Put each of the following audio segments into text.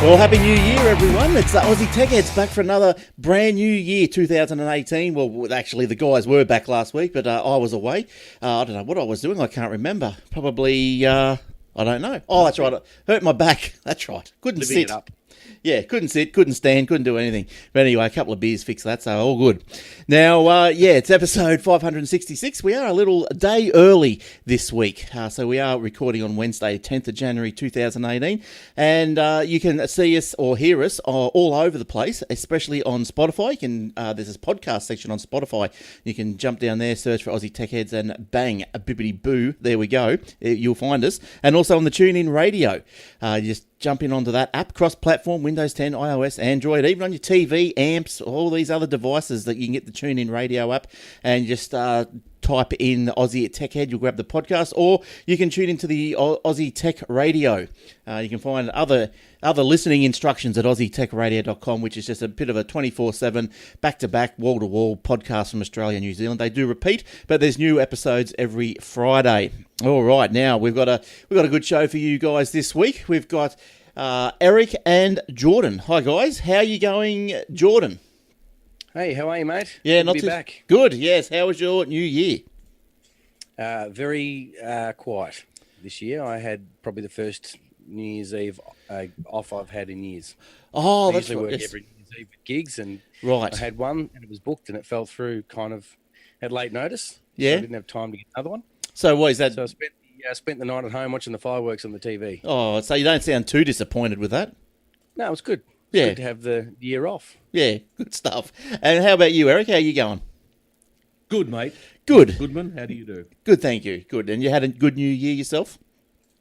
Well, Happy New Year, everyone. It's the Aussie Tech Heads back for another brand new year, 2018. Well, actually, the guys were back last week, but I was away. I don't know what I was doing. I can't remember. Probably, I don't know. Oh, that's right. I hurt my back. That's right. Couldn't Living sit. it up. Yeah, couldn't sit, couldn't stand, couldn't do anything. But anyway, a couple of beers fixed that, so all good. Now, it's episode 566. We are a little day early this week. So we are recording on Wednesday, 10th of January 2018. And you can see us or hear us all over the place, especially on Spotify. You can there's this podcast section on Spotify. You can jump down there, search for Aussie Tech Heads, and bang, a bibbity boo. There we go. You'll find us. And also on the TuneIn Radio. You just jump in onto that app, cross-platform, Windows 10, iOS, Android, even on your TV, amps, all these other devices that you can get the TuneIn Radio app, and just type in Aussie Tech Head, you'll grab the podcast, or you can tune into the Aussie Tech Radio. You can find other listening instructions at aussietechradio.com, which is just a bit of a 24/7, back-to-back, wall-to-wall podcast from Australia and New Zealand. They do repeat, but there's new episodes every Friday. All right, now we've got a good show for you guys this week. We've got Eric and Jordan. Hi guys, how are you going, Jordan? Hey, how are you, mate? Yeah, Good not to be too back. Good. Yes, how was your New Year? Very quiet this year. I had probably the first New Year's Eve off I've had in years. Oh, I that's usually right. work Yes. every New Year's Eve with gigs, and Right. I had one, and it was booked, and it fell through kind of at late notice. Yeah. So I didn't have time to get another one. So what is that? So I spent the night at home watching the fireworks on the TV. Oh, so you don't sound too disappointed with that? No, it was good. Yeah. Good to have the year off. Yeah, good stuff. And how about you, Eric? How are you going? Good, mate. Good. Goodman, how do you do? Good, thank you. Good. And you had a good New Year yourself?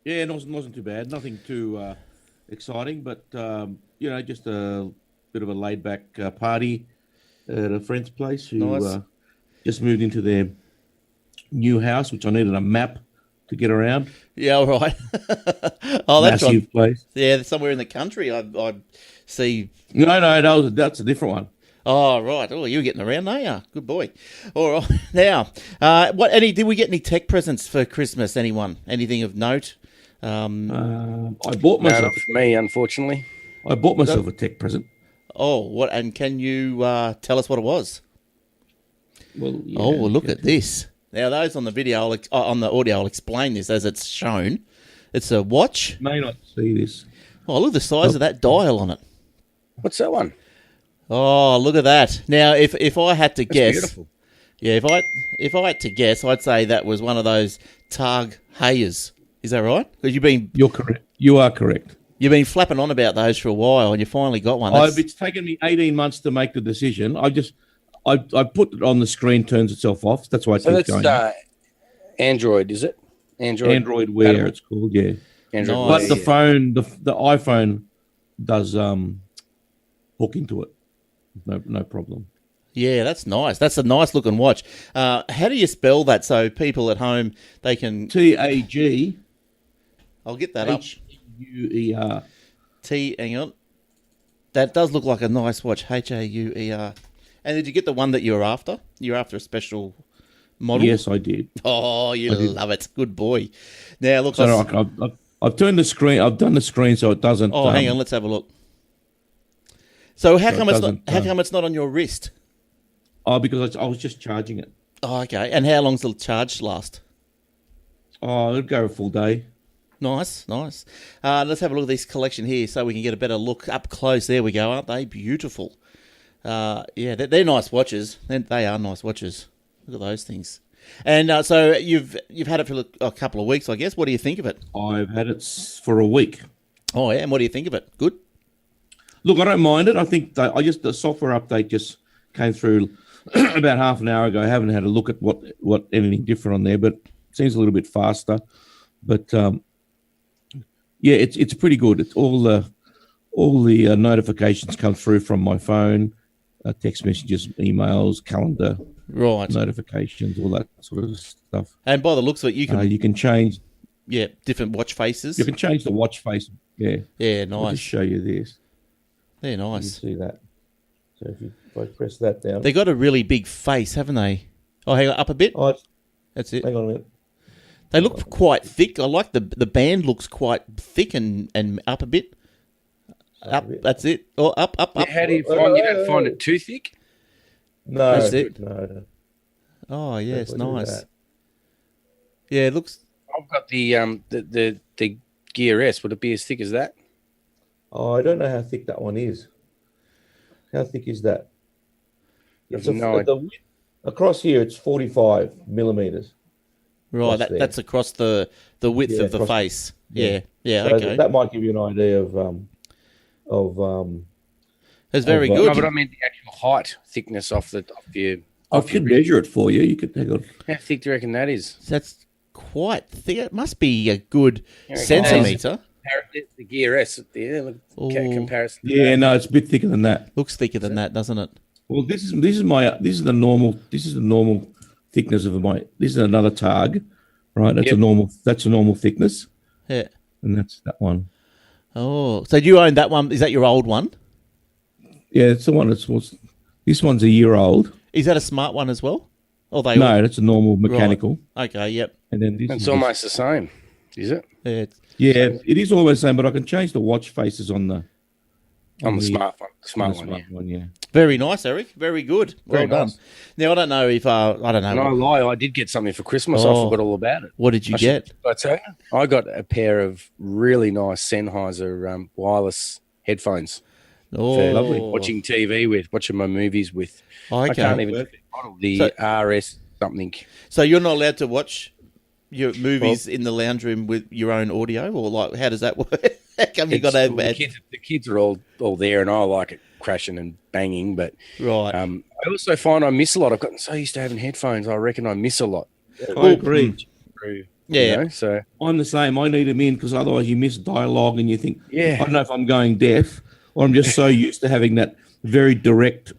Yeah, it wasn't too bad. Nothing too exciting, but, just a bit of a laid-back party at a friend's place who Nice. just moved into their new house, which I needed a map to get around. Yeah, all right. Oh, that's Massive right. place. Yeah, somewhere in the country I see. No, that's a different one. Oh, right. Oh, you were getting around, are you? Good boy. All right. Now, did we get any tech presents for Christmas, anyone? Anything of note? I bought No, myself. not for me, unfortunately. I bought myself a tech present. Oh, what? And can you tell us what it was? Well, yeah, Oh, well, look at this. Now, those on the video, on the audio, I'll explain this as it's shown. It's a watch. You may not see this. Oh, look at the size of that dial on it. What's that one? Oh, look at that. Now, if I had to That's guess, beautiful. yeah, if I had to guess, I'd say that was one of those Targ Hayers. Is that right? Because You're correct. You are correct. you've been flapping on about those for a while, and you finally got one. It's taken me 18 months to make the decision. I put it on the screen, turns itself off. That's why I So keep going. that's Android, is it? Android Wear, compatible? it's called, yeah. Android Nice. But Wear, the phone, the iPhone does hook into it. No problem. Yeah, that's nice. That's a nice looking watch. How do you spell that so people at home they can? TAG I'll get that up. HUER. Hang on. That does look like a nice watch. HAUER. And did you get the one that you were after? You're after a special model? Yes, I did. Oh, you love it. Good boy. Now, look. So I've turned the screen. I've done the screen so it doesn't. Oh, hang on. Let's have a look. So how So come it it's not? doesn't, How come it's not on your wrist? Oh, because I was just charging it. Oh, okay. And how long's the charge last? Oh, it'll go a full day. Nice. Let's have a look at this collection here so we can get a better look up close. There we go. Aren't they beautiful? Yeah, they're nice watches. They are nice watches. Look at those things. And so you've had it for a couple of weeks, I guess. What do you think of it? I've had it for a week. Oh, yeah. And what do you think of it? Good? Look, I don't mind it. I think the software update just came through about half an hour ago. I haven't had a look at what anything different on there, but it seems a little bit faster. But yeah, it's pretty good. It's all the notifications come through from my phone, text messages, emails, calendar Right. notifications, all that sort of stuff. And by the looks of it, you can change. yeah, different watch faces. You can change the watch face. Yeah. Yeah, I'll nice. just show you this. They're You nice. see that? So if I press that down. They got a really big face, haven't they? Oh, hang on, up a bit. Oh, That's it. hang on a minute. They look quite thick. I like the band looks quite thick and up a bit. Up. That's it. Or up. How do you find? You don't find it too thick? No, That's it. no. Oh, yes, Definitely do nice. that. Yeah, it looks. I've got the Gear S. Would it be as thick as that? Oh, I don't know how thick that one is. How thick is that? It's No, the width, across here, it's 45 millimeters. Right, Across there. that's across the width Yeah, of the across- face. yeah. Yeah, So okay. that might give you an idea of It's very of, good. no, but I mean the actual height, thickness off your. I could measure it for you. You could take a. How thick do you reckon that is? That's quite thick. It must be a good Yeah, centimetre. The Gear S. Yeah, look, Ooh. comparison. to Yeah, that. no, it's a bit thicker than that. Looks thicker than that, doesn't it? Well, this is the normal thickness of my. This is another tag, right? That's Yep. That's a normal thickness, Yeah. and that's that one. Oh, so do you own that one? Is that your old one? Yeah, it's the one this one's a year old. Is that a smart one as well? Or they No, that's a normal mechanical. Okay, yep. And then this It's is almost the same, is it? Yeah, it's- yeah, it is almost the same, but I can change the watch faces on the On the smart one. on Smart the one, smart yeah. one. Yeah. very nice, Eric. Very good. Well Very done. nice. Now I don't know if I don't know. No lie, I did get something for Christmas. I Oh. forgot all about it. What did you get? I tell you, I got a pair of really nice Sennheiser wireless headphones Oh, for lovely. watching TV with, watching my movies with. Oh, I okay. can't even think of the model, the So- RS something. So you're not allowed to watch your movies in the lounge room with your own audio, or like how does that work? How come you got to have The kids are all there, and I like it crashing and banging. But right? I also find I miss a lot. I've gotten so used to having headphones. I reckon I miss a lot. I agree. Yeah. So I'm the same. I need them in because otherwise you miss dialogue and you think, Yeah. I don't know if I'm going deaf or I'm just so used to having that very direct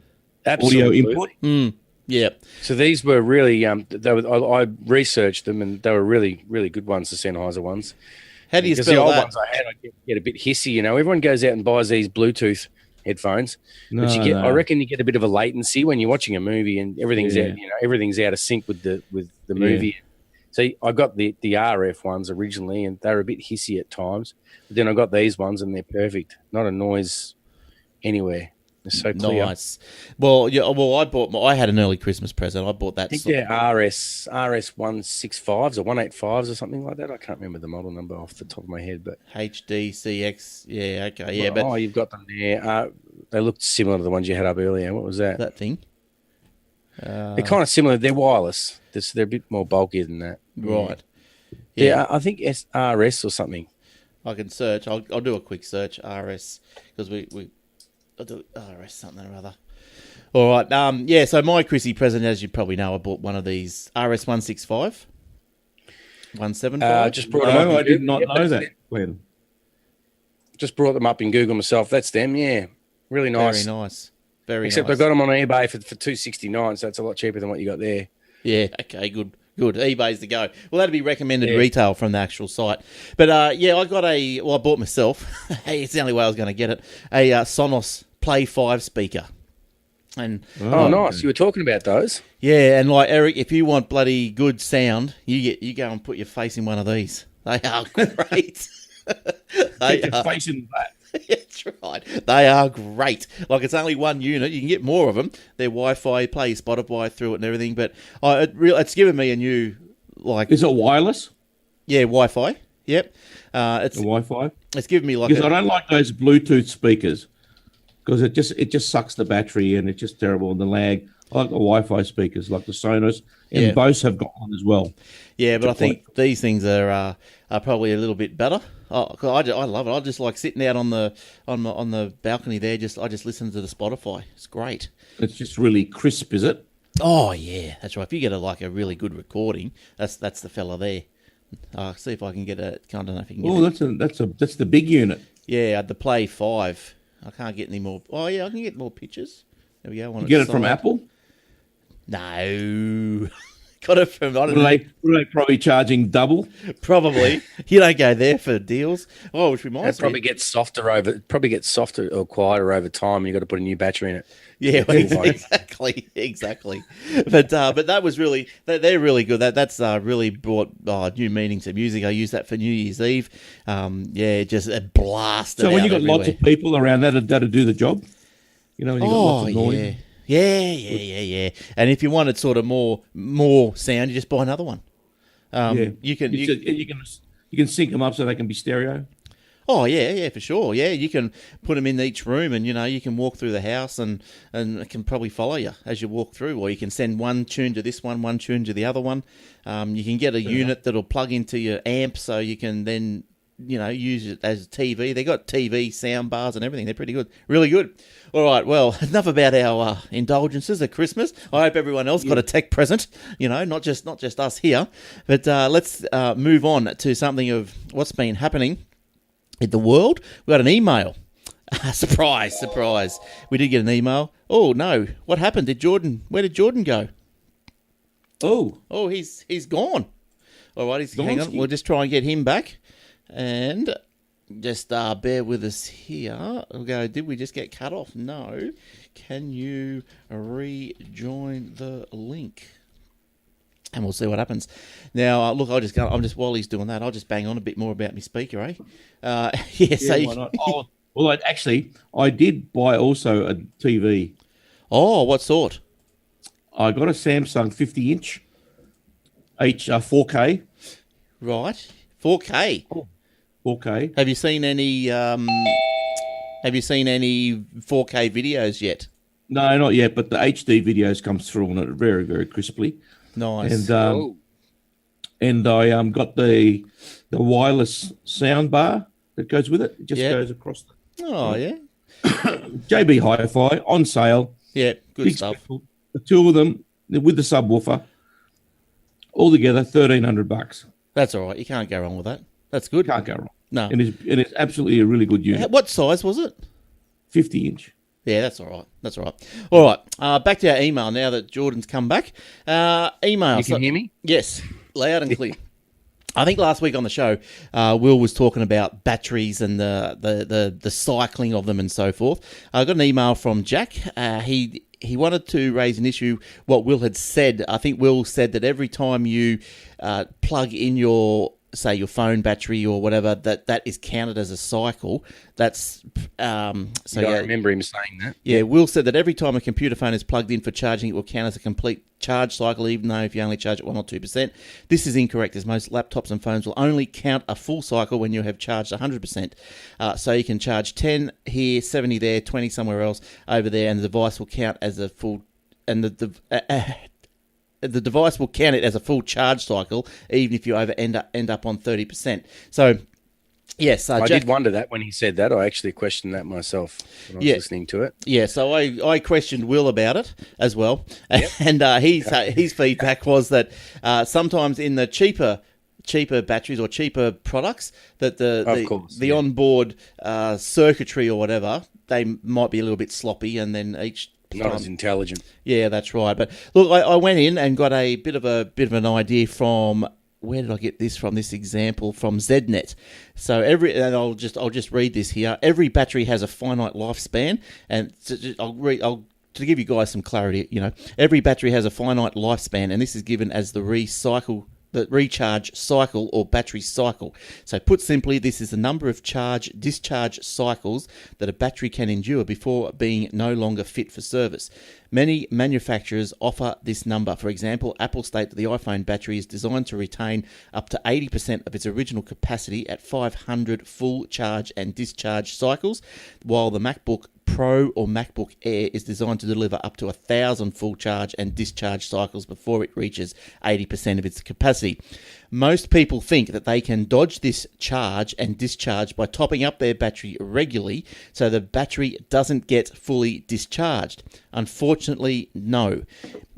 absolutely. audio input. Yeah. So these were really I researched them, and they were really, really good ones, the Sennheiser ones. How do you Because the spell old that? ones I had, I get a bit hissy. You know, everyone goes out and buys these Bluetooth headphones, but you get, I reckon, you get a bit of a latency when you're watching a movie, and everything's out, everything's out of sync with the movie. So I got the RF ones originally, and they were a bit hissy at times. But then I got these ones, and they're perfect. Not a noise anywhere. They're so clear. Nice. Well, yeah. Well, I had an early Christmas present. I bought that. I think they're RS 165s or 185s or something like that. I can't remember the model number off the top of my head, but HDCX. Yeah. Okay. Yeah. oh, you've got them there. They looked similar to the ones you had up earlier. What was that? That thing. They're kind of similar. They're wireless. They're a bit more bulky than that. Right. Yeah, I think RS or something. I can search. I'll do a quick search. RS because I'll do RS something or other. All right. Yeah. So my Chrissy present, as you probably know, I bought one of these RS 165, 175. Just brought them up. No, in I did Google. not Yep, know that's that. them. Glenn. Just brought them up in Google myself. That's them. Yeah, really nice. Very nice. Very Except nice. I got them on eBay for $269, so that's a lot cheaper than what you got there. Yeah. Okay. Good. eBay's the go. Well, that'd be recommended retail from the actual site. But yeah, I got I bought myself. Hey, it's the only way I was going to get it. A Sonos Play 5 speaker. And Oh, nice. You were talking about those. yeah, and like Eric, if you want bloody good sound, you go and put your face in one of these. They are great. They Get your are, face in that. that's right. They are great. Like it's only one unit. You can get more of them. They're Wi-Fi, play Spotify through it and everything. But it's given me a new Is it wireless? Wi-Fi. Yep. The Wi-Fi? It's given me like Because I don't like those Bluetooth speakers because it just sucks the battery and it's just terrible. And the lag. I like the Wi-Fi speakers, like the Sonos, and Bose have got one as well. Yeah, but I think these things are probably a little bit better. Oh, 'cause I love it. I just like sitting out on the balcony there. I just listen to the Spotify. It's great. It's just really crisp, is it? Oh yeah, that's right. If you get a really good recording, that's the fella there. See if I can get a. I don't know if you can. Get That's the big unit. Yeah, the Play 5. I can't get any more. Oh yeah, I can get more pictures. There we go. You get it from Apple? No. Got it from, I don't know. Were they probably charging double? Probably. You don't go there for deals. Oh, which reminds It probably gets softer or quieter over time. You've got to put a new battery in it. Yeah, exactly. But that was really, they're really good. That's really brought new meaning to music. I use that for New Year's Eve. Just a blast. So when you got lots of people around that'd do the job, when you got lots of noise. Yeah. And if you wanted sort of more sound, you just buy another one. You can sync them up so they can be stereo. Oh yeah, for sure. Yeah, you can put them in each room, and you can walk through the house, and it can probably follow you as you walk through. Or you can send one tune to this one tune to the other one. You can get a unit that'll plug into your amp, so you can then use it as TV. They got TV sound bars and everything. They're pretty good, really good. All right, well, enough about our indulgences at Christmas. I hope everyone else got a tech present. Not just us here. But let's move on to something of what's been happening in the world. We got an email. Surprise. We did get an email. Oh, no. What happened? Where did Jordan go? Oh, he's gone. All right, hang on. We'll just try and get him back. And just bear with us here. We'll go, did we just get cut off? No. Can you rejoin the link? And we'll see what happens. Now, look, while he's doing that, I'll just bang on a bit more about my speaker, eh? Why not? Well, I did buy also a TV. Oh, what sort? I got a Samsung 50-inch 4K. Right, 4K. Oh, 4K. Have you seen any 4K videos yet? No, not yet. But the HD videos comes through on it very, very crisply. Nice. And I got the wireless sound bar that goes with it. It just goes across. Yeah. JB Hi-Fi on sale. Yeah, good stuff. The two of them with the subwoofer, all together $1,300. That's all right. You can't go wrong with that. That's good. Can't go wrong. No, and it's absolutely a really good unit. What size was it? 50-inch. Yeah, that's all right. All right. Back to our email now that Jordan's come back. Email. You can hear me? Yes, loud and clear. I think last week on the show, Will was talking about batteries and the cycling of them and so forth. I got an email from Jack. He wanted to raise an issue, what Will had said. I think Will said that every time you plug in your phone battery or whatever, that is counted as a cycle. That's I remember him saying that. Yeah, Will said that every time a computer phone is plugged in for charging, it will count as a complete charge cycle, even though if you only charge at 1 or 2%. This is incorrect, as most laptops and phones will only count a full cycle when you have charged 100%. So you can charge 10 here, 70 there, 20 somewhere else over there, and the device will count as a full... And the device will count it as a full charge cycle, even if you end up on 30%. So, yes, I did wonder that when he said that. I actually questioned that myself when I was listening to it. Yeah, so I questioned Will about it as well, and his feedback was that sometimes in the cheaper batteries or cheaper products, that the onboard circuitry or whatever, they might be a little bit sloppy, and then each not as intelligent. Yeah, that's right. But look, I went in and got a bit of an idea from, where did I get this from? This example from ZNet. So and I'll just read this here. Every battery has a finite lifespan, and to give you guys some clarity. Every battery has a finite lifespan, and this is given as the recharge cycle or battery cycle. So put simply, this is the number of discharge cycles that a battery can endure before being no longer fit for service. Many manufacturers offer this number. For example, Apple state that the iPhone battery is designed to retain up to 80% of its original capacity at 500 full charge and discharge cycles, while the MacBook Pro or MacBook Air is designed to deliver up to 1,000 full charge and discharge cycles before it reaches 80% of its capacity. Most people think that they can dodge this charge and discharge by topping up their battery regularly so the battery doesn't get fully discharged. Unfortunately, no.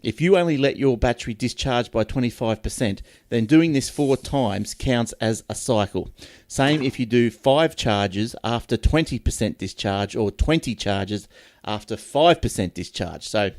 If you only let your battery discharge by 25%, then doing this 4 times counts as a cycle. Same if you do 5 charges after 20% discharge or 20 charges after 5% discharge. So,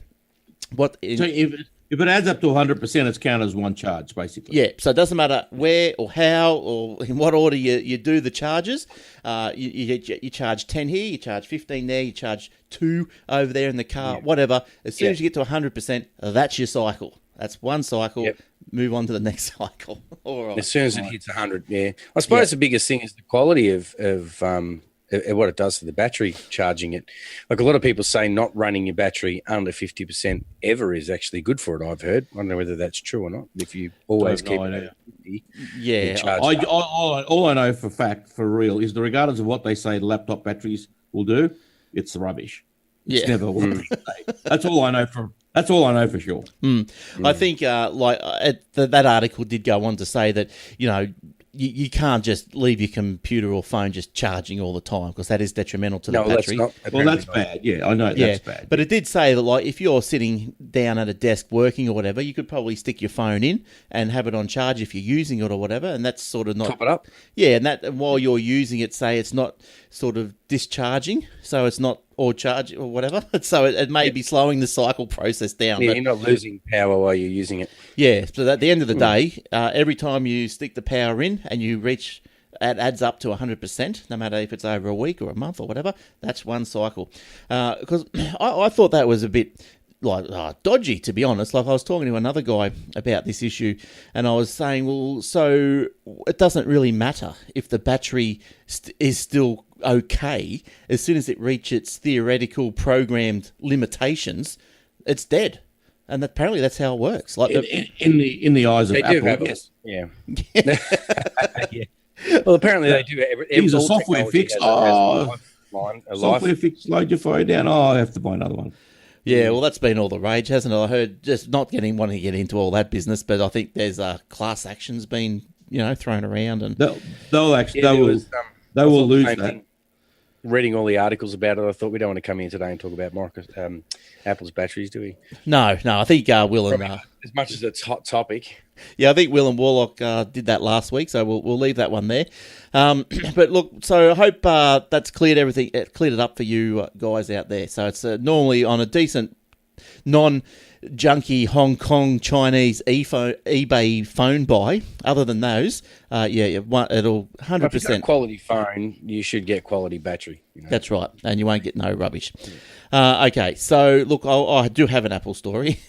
If it adds up to 100%, it's counted as one charge, basically. Yeah, so it doesn't matter where or how or in what order you do the charges. You charge 10 here, you charge 15 there, you charge 2 over there in the car, whatever. As soon as you get to 100%, that's your cycle. That's one cycle. Yep. Move on to the next cycle. All right. As soon as it hits 100, yeah. I suppose the biggest thing is the quality of what it does for the battery, charging it. Like a lot of people say not running your battery under 50% ever is actually good for it, I've heard. I don't know whether that's true or not. If you always keep it at 50, all I know for real, is that regardless of what they say laptop batteries will do, it's rubbish. It's never what they say. That's all I know for sure. I think that article did go on to say that, you can't just leave your computer or phone just charging all the time, because that is detrimental to the battery. That's bad. Yeah, I know that's bad. But it did say that, like, if you're sitting down at a desk working or whatever, you could probably stick your phone in and have it on charge if you're using it or whatever, and that's sort of not... Top it up. Yeah, and while you're using it, say it's not sort of discharging, so it's not or charge or whatever, so it may be slowing the cycle process down. Yeah, you're not losing power while you're using it. Yeah, so at the end of the day, every time you stick the power in and you reach, it adds up to 100%, no matter if it's over a week or a month or whatever, that's one cycle. Because I thought that was a bit dodgy, to be honest. Like, I was talking to another guy about this issue, and I was saying, well, so it doesn't really matter if the battery is still okay. As soon as it reaches its theoretical programmed limitations, it's dead. And apparently that's how it works. Like in the eyes of Apple, yes. Yeah. Yeah. Well, apparently they do. Here's a software fix. Software fix, load your phone down. I have to buy another one. Yeah, well, that's been all the rage, hasn't it? I heard, just not wanting to get into all that business, but I think there's class actions being, thrown around, and they will lose that. Reading all the articles about it, I thought we don't want to come in today and talk about Apple's batteries, do we? No. I think Will and as much as it's a hot topic. Yeah, I think Will and Warlock did that last week, so we'll leave that one there. But look, so I hope that's cleared it up for you guys out there. So it's normally on a decent, non-junky Hong Kong Chinese eBay phone buy. Other than those, it'll 100%. If you've got a quality phone, you should get quality battery. That's right, and you won't get no rubbish. Okay, so look, I do have an Apple story.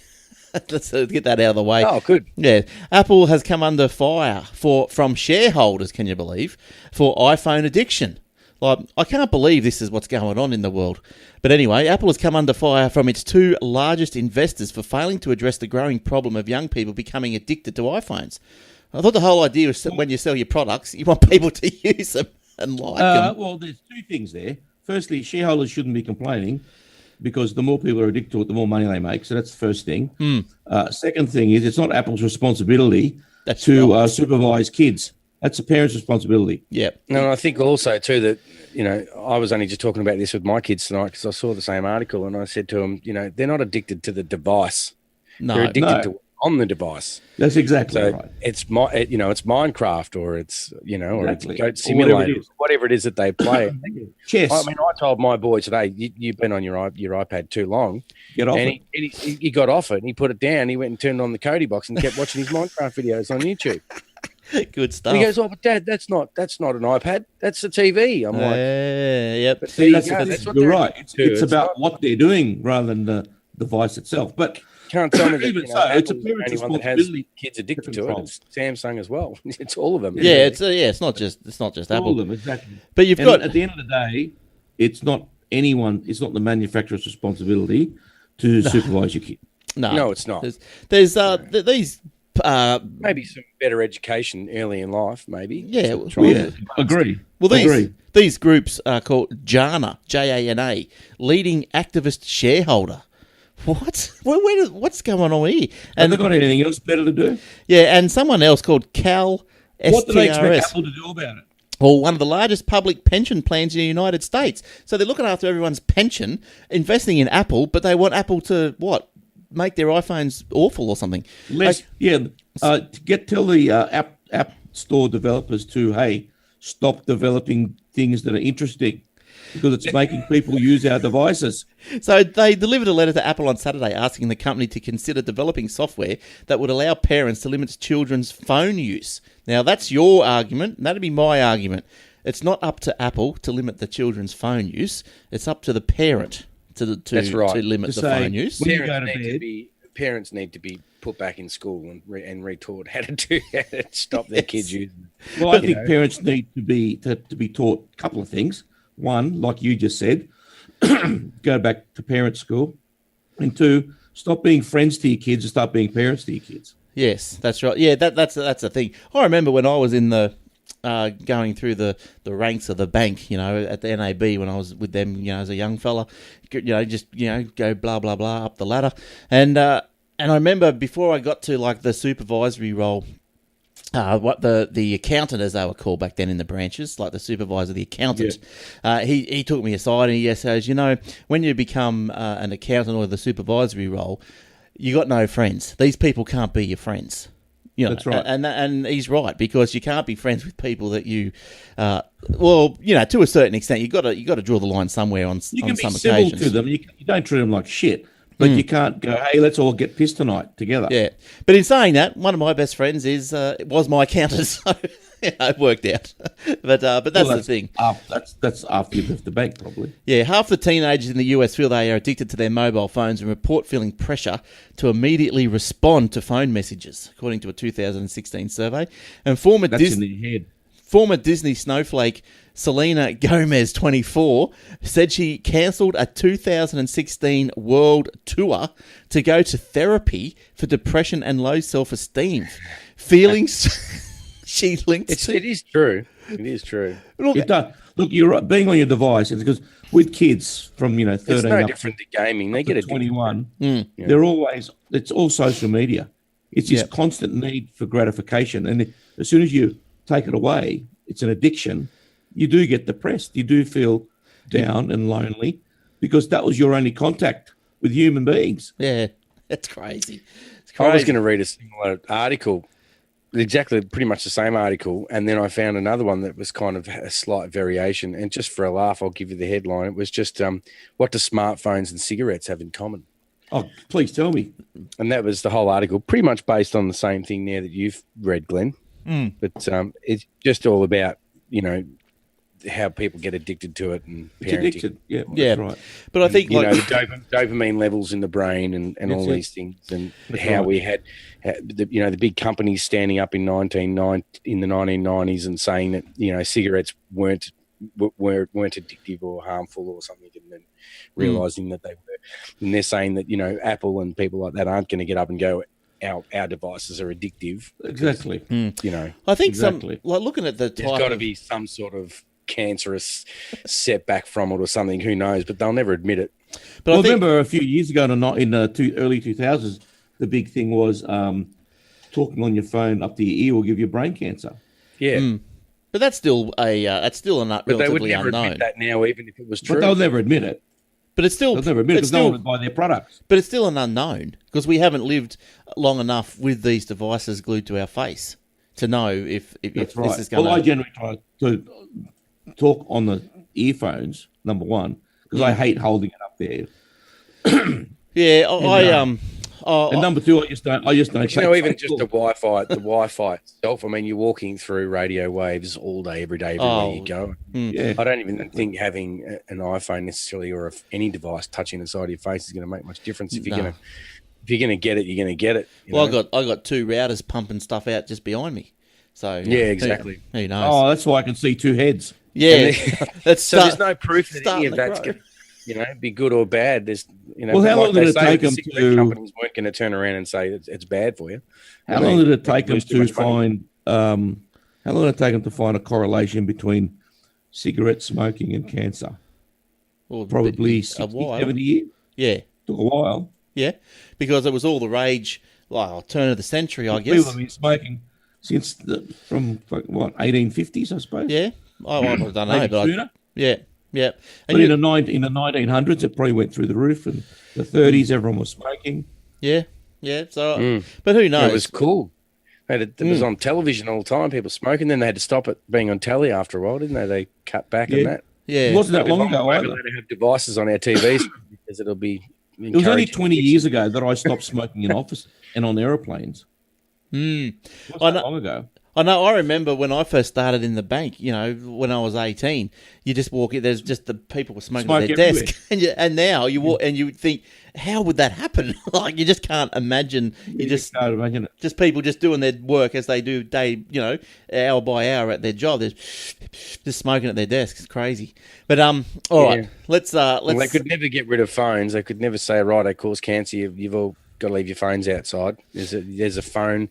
Let's get that out of the way. Oh, good. Yeah, Apple has come under fire from shareholders, can you believe, for iPhone addiction. Like, I can't believe this is what's going on in the world. But anyway, Apple has come under fire from its two largest investors for failing to address the growing problem of young people becoming addicted to iPhones. I thought the whole idea is when you sell your products, you want people to use them and like them. Well, there's two things there. Firstly, shareholders shouldn't be complaining, because the more people are addicted to it, the more money they make. So that's the first thing. Second thing is, it's not Apple's responsibility to supervise kids. That's the parents' responsibility. Yeah. No, I think also too that, I was only just talking about this with my kids tonight because I saw the same article, and I said to them, they're not addicted to the device. No, they're addicted to on the device. That's exactly right. It's it's Minecraft, or it's exactly. It's Goat Simulator, whatever it is that they play. Chess. I mean, I told my boy today, you've been on your iPad too long. Get off it. He got off it, and he put it down. He went and turned on the Cody box and kept watching his Minecraft videos on YouTube. Good stuff. And he goes, "Oh, but Dad, that's not an iPad. That's a TV." I'm like, "Yep." That's what you're right. It's about what they're doing rather than the device itself. But can't tell me that even so, it's a parent's responsibility. Kids addicted to it. It's Samsung as well. It's all of them. Yeah, it's not just Apple. All of them, exactly. But you've got, at the end of the day, it's not the manufacturer's responsibility to supervise your kid. No, it's not. There's these. Maybe some better education early in life, maybe. Yeah, agree. Well, these groups are called JANA, Jana, Leading Activist Shareholder. What? What's going on here? And have they got anything else better to do? Yeah, and someone else called Cal STRS. What do they expect Apple to do about it? Well, one of the largest public pension plans in the United States. So they're looking after everyone's pension, investing in Apple, but they want Apple to, make their iPhones awful or something? Tell the App Store developers to, stop developing things that are interesting. because it's making people use our devices. So they delivered a letter to Apple on Saturday asking the company to consider developing software that would allow parents to limit children's phone use. Now, that's your argument, and that'd be my argument. It's not up to Apple to limit the children's phone use. It's up to the parent to limit the phone use. Parents need to be put back in school and retaught how to stop their kids using it. Well, I think parents need to be taught a couple of things. One, like you just said, go back to parent school, and two, stop being friends to your kids and start being parents to your kids. Yes, that's right. Yeah, that's the thing. I remember when I was in the going through the ranks of the bank, at the NAB when I was with them, as a young fella, go blah blah blah up the ladder, and I remember before I got to like the supervisory role, what the accountant, as they were called back then in the branches, like the supervisor, the accountant, he took me aside and he says, when you become an accountant or the supervisory role, you got no friends. These people can't be your friends. That's right. And he's right, because you can't be friends with people that you, to a certain extent, you got to draw the line somewhere on some occasions. You can be civil to them. You don't treat them like shit. But you can't go, hey, let's all get pissed tonight together. Yeah. But in saying that, one of my best friends was my accountant, so it worked out. But that's the thing. That's after you left the bank, probably. Yeah, half the teenagers in the US feel they are addicted to their mobile phones and report feeling pressure to immediately respond to phone messages, according to a 2016 survey. And former in their head. Former Disney snowflake Selena Gomez, 24, said she cancelled a 2016 world tour to go to therapy for depression and low self-esteem. Feelings she links to... It is true. It is true. Look, you're right. Being on your device, because with kids from 13 it's no up different to gaming. They get it 21. They're always. It's all social media. It's this constant need for gratification, and as soon as you take it away, it's an addiction. You do get depressed. You do feel down and lonely because that was your only contact with human beings. Yeah, that's crazy. I was going to read a similar article, pretty much the same article, and then I found another one that was kind of a slight variation. And just for a laugh, I'll give you the headline. It was just, what do smartphones and cigarettes have in common? Oh, please tell me. And that was the whole article, pretty much based on the same thing there that you've read, Glenn. But it's just all about, how people get addicted to it and parenting. Addicted. Yeah, that's right. But I think the dopamine levels in the brain and all these things, and that's how we had the big companies standing up in the 1990s and saying that cigarettes weren't addictive or harmful or something, and then realizing that they were, and they're saying that Apple and people like that aren't going to get up and go, our devices are addictive. Exactly. I think looking at the type, there's got to be some sort of cancerous setback from it or something. Who knows? But they'll never admit it. But I remember a few years ago, in the early 2000s, the big thing was talking on your phone up to your ear will give you brain cancer. Yeah. But that's still relatively unknown. But they would never admit that now, even if it was true. But they'll never admit it. But it's still... They'll never admit it because no one would buy their products. But it's still an unknown because we haven't lived long enough with these devices glued to our face to know if this is going to... Well, I generally try to talk on the earphones, number one, because I hate holding it up there. Yeah, and number two, I just don't. Even just the Wi-Fi itself. I mean, you're walking through radio waves all day, every day, everywhere you go. Yeah. I don't even think having an iPhone necessarily or any device touching the side of your face is going to make much difference. If you're going to get it, you're going to get it. I got two routers pumping stuff out just behind me. So exactly. Who knows? Oh, that's why I can see two heads. Yeah, so there's no proof that any of that's going to be good or bad. There's well, how long did it take them to? Companies weren't going to turn around and say it's bad for you. How long did it take them to find? How long did it take them to find a correlation between cigarette smoking and cancer? Well, probably 70 years. Yeah, took a while. Yeah, because it was all the rage, turn of the century, I guess. People have been smoking since from 1850s, I suppose. Yeah, I don't know, but yeah. And but in the 1900s, it probably went through the roof, and the 30s, everyone was smoking. Yeah. So, but who knows? It was cool. It was on television all the time, people smoking. Then they had to stop it being on telly after a while, didn't they? They cut back on that. Yeah. It wasn't that long ago We're either. allowed to have devices on our TVs because it'll be. It was only 20 years ago that I stopped smoking in office and on aeroplanes. It wasn't that long ago. I know. I remember when I first started in the bank. When I was 18, you just walk in. There's just the people were smoking at their desk, and now you walk and you would think, how would that happen? Like you just can't imagine. You just can't imagine it. Just people just doing their work as they do hour by hour at their job. They're just smoking at their desk. It's crazy. But all right, let's. Well, they could never get rid of phones. They could never say, right, they cause cancer. You've all got to leave your phones outside. There's a phone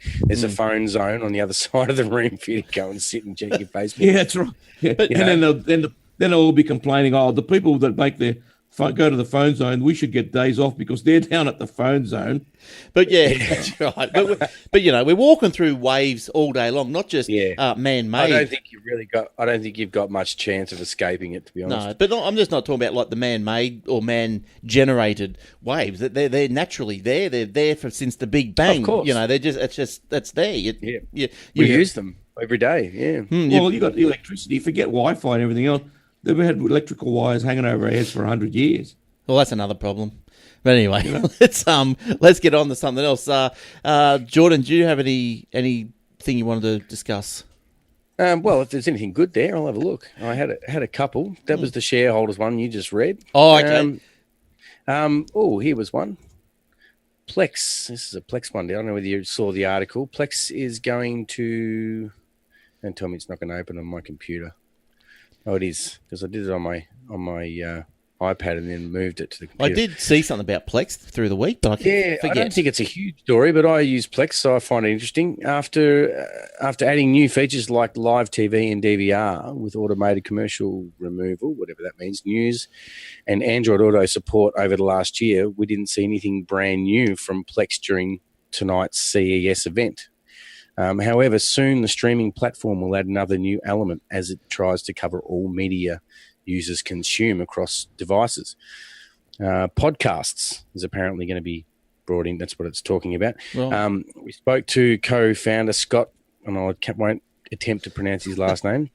zone on the other side of the room for you to go and sit and check your Facebook. Yeah, that's right. Yeah. And then they'll all be complaining. Oh, the people that make their go to the phone zone, we should get days off because they're down at the phone zone. But yeah, that's right. But we're walking through waves all day long, not just man-made. I don't think you've got much chance of escaping it, to be honest. No, but I'm just not talking about like the man-made or man-generated waves. They're naturally there. They're there since the Big Bang. Of course. That's there. We use them every day. Yeah. Well, you got electricity. Forget Wi-Fi and everything else. They've had electrical wires hanging over our heads for 100 years. Well, that's another problem. But anyway, let's get on to something else. Jordan, do you have anything you wanted to discuss? Well, if there's anything good there, I'll have a look. I had a couple. That was the shareholders one you just read. Oh, okay. Here was one. Plex. This is a Plex one. I don't know whether you saw the article. Plex is going to. Don't tell me it's not going to open on my computer. Oh, it is, because I did it on my iPad and then moved it to the computer. I did see something about Plex through the week, but I forget. I don't think it's a huge story, but I use Plex, so I find it interesting. After adding new features like live TV and DVR with automated commercial removal, whatever that means, news, and Android Auto support over the last year, we didn't see anything brand new from Plex during tonight's CES event. However, soon the streaming platform will add another new element as it tries to cover all media users consume across devices. Podcasts is apparently going to be brought in. That's what it's talking about. Well, we spoke to co-founder Scott, and I won't attempt to pronounce his last name,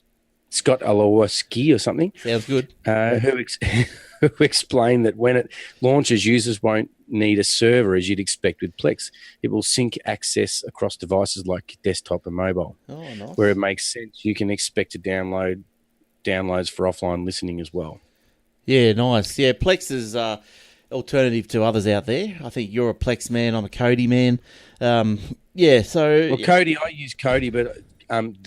Scott Alawoski or something. Sounds good. Who explained that when it launches, users won't need a server as you'd expect with Plex. It will sync access across devices like desktop and mobile. Oh, nice. Where it makes sense, you can expect to downloads for offline listening as well. Yeah, nice. Yeah, Plex is alternative to others out there. I think you're a Plex man. I'm a Kodi man. I use Kodi, but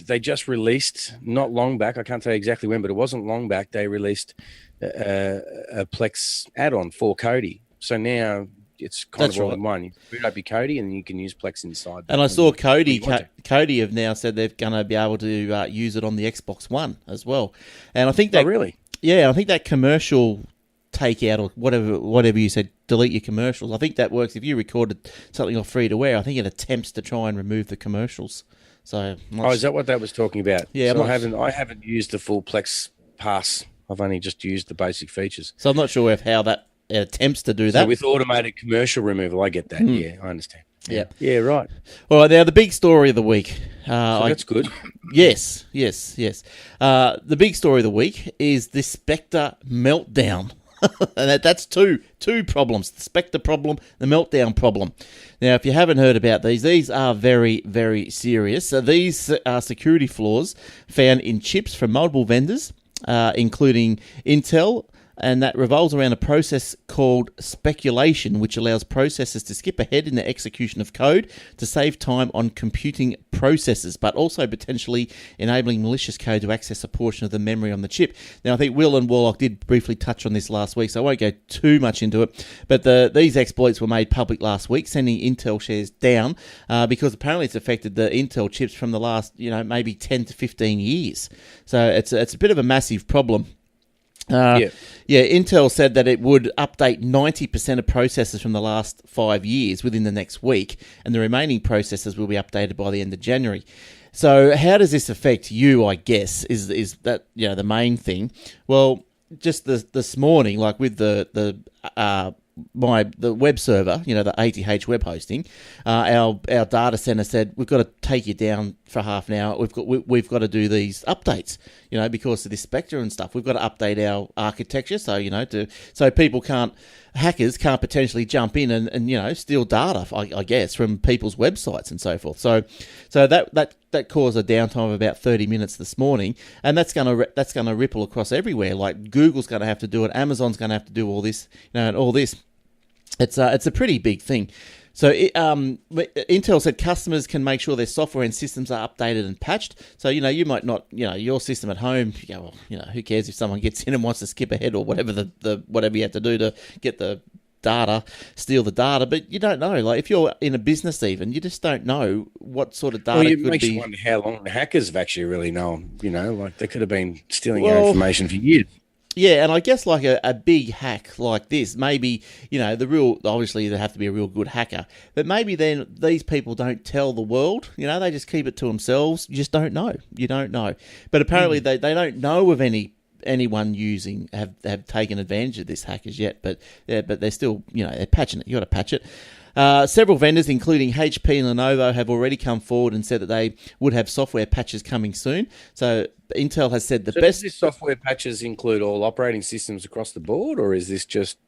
they just released not long back. I can't tell you exactly when, but it wasn't long back. They released a Plex add-on for Kodi. So now it's kind of all in one. You boot up your Kodi and you can use Plex inside. And I saw Kodi have now said they're going to be able to use it on the Xbox One as well. And I think that really, I think that commercial takeout or whatever you said, delete your commercials. I think that works if you recorded something off free to air. I think it attempts to try and remove the commercials. So is that what that was talking about? Yeah, so I haven't used the full Plex pass. I've only just used the basic features. So I'm not sure how that attempts to do that. So with automated commercial removal, I get that. Yeah, I understand. Yeah, right. All right, now the big story of the week. That's good. Yes. The big story of the week is the Spectre meltdown. And that's two problems, the Spectre problem, the Meltdown problem. Now, if you haven't heard about these are very, very serious. So these are security flaws found in chips from multiple vendors, including Intel, and that revolves around a process called speculation, which allows processors to skip ahead in the execution of code to save time on computing processes, but also potentially enabling malicious code to access a portion of the memory on the chip. Now, I think Will and Warlock did briefly touch on this last week, so I won't go too much into it, but these exploits were made public last week, sending Intel shares down because apparently it's affected the Intel chips from the last, maybe 10 to 15 years. So it's a bit of a massive problem. Intel said that it would update 90% of processors from the last 5 years within the next week, and the remaining processors will be updated by the end of January. So how does this affect you, I guess, is that the main thing. Well, just this morning, like with the the web server, the ATH web hosting, our data center said we've got to take you down for half an hour. We've got to do these updates, because of this Spectre and stuff. We've got to update our architecture, so so hackers can't potentially jump in and steal data, I guess, from people's websites and so forth. So that caused a downtime of about 30 minutes this morning, and that's gonna ripple across everywhere. Like Google's going to have to do it, Amazon's going to have to do all this, and all this. It's a pretty big thing. So Intel said customers can make sure their software and systems are updated and patched. So, you might not, your system at home, you go, well, who cares if someone gets in and wants to skip ahead or whatever whatever you have to do to get the data, steal the data, but you don't know. Like if you're in a business even, you just don't know what sort of data could be. It makes you wonder how long the hackers have actually really known, like they could have been stealing your information for years. Yeah, and I guess like a big hack like this, maybe, obviously there have to be a real good hacker, but maybe then these people don't tell the world, they just keep it to themselves. You just don't know. You don't know. But apparently they don't know of anyone have taken advantage of this hack as yet, but they're still, they're patching it. You got to patch it. Several vendors, including HP and Lenovo, have already come forward and said that they would have software patches coming soon. So Intel has said does this software patches include all operating systems across the board, or is this just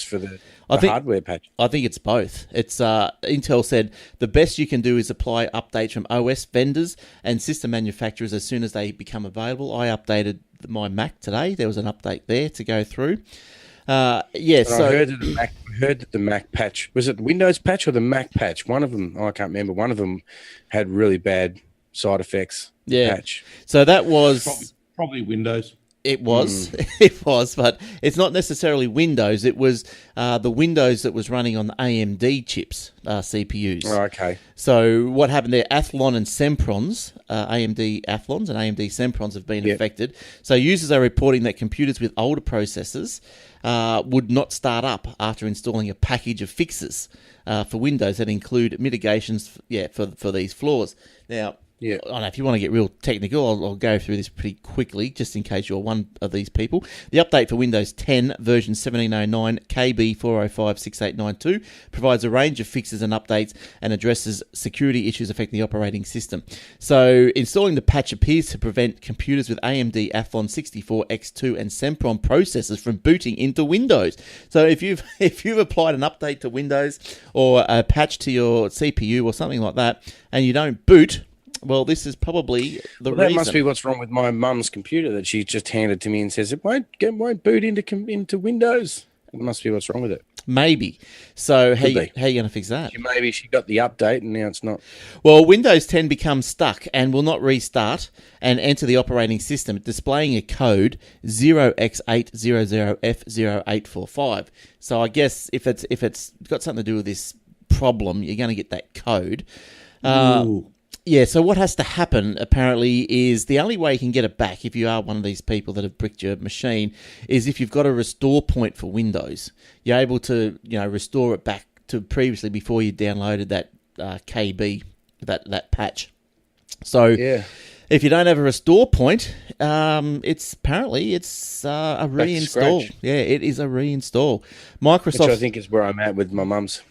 for the hardware patch? I think it's both. It's Intel said the best you can do is apply updates from OS vendors and system manufacturers as soon as they become available. I updated my Mac today. There was an update there to go through. I heard that the Mac patch, was it the Windows patch or the Mac patch? One of them, I can't remember. One of them had really bad side effects. Yeah. Patch. So that was probably Windows. It was, It was, but it's not necessarily Windows. It was the Windows that was running on the AMD chips, CPUs. Oh, okay. So what happened there? Athlon and Semprons, AMD Athlons and AMD Semprons have been affected. So users are reporting that computers with older processors would not start up after installing a package of fixes for Windows that include mitigations, for these flaws. Now, I don't know if you want to get real technical, I'll go through this pretty quickly, just in case you're one of these people. The update for Windows 10 version 1709 KB4056892 provides a range of fixes and updates and addresses security issues affecting the operating system. So installing the patch appears to prevent computers with AMD Athlon 64X2 and Sempron processors from booting into Windows. So if you've applied an update to Windows or a patch to your CPU or something like that, and you don't boot, well, this is probably the reason. That must be what's wrong with my mum's computer that she just handed to me and says it won't boot into Windows. It must be what's wrong with it. Maybe. So how are you going to fix that? Maybe she got the update and now it's not. Well, Windows 10 becomes stuck and will not restart and enter the operating system, displaying a code 0x800F0845. So I guess if it's got something to do with this problem, you're going to get that code. Yeah, so what has to happen, apparently, is the only way you can get it back, if you are one of these people that have bricked your machine, is if you've got a restore point for Windows. You're able to, restore it back to previously before you downloaded that KB, that patch. So if you don't have a restore point, it's a reinstall. Yeah, it is a reinstall. Microsoft, which I think is where I'm at with my mum's.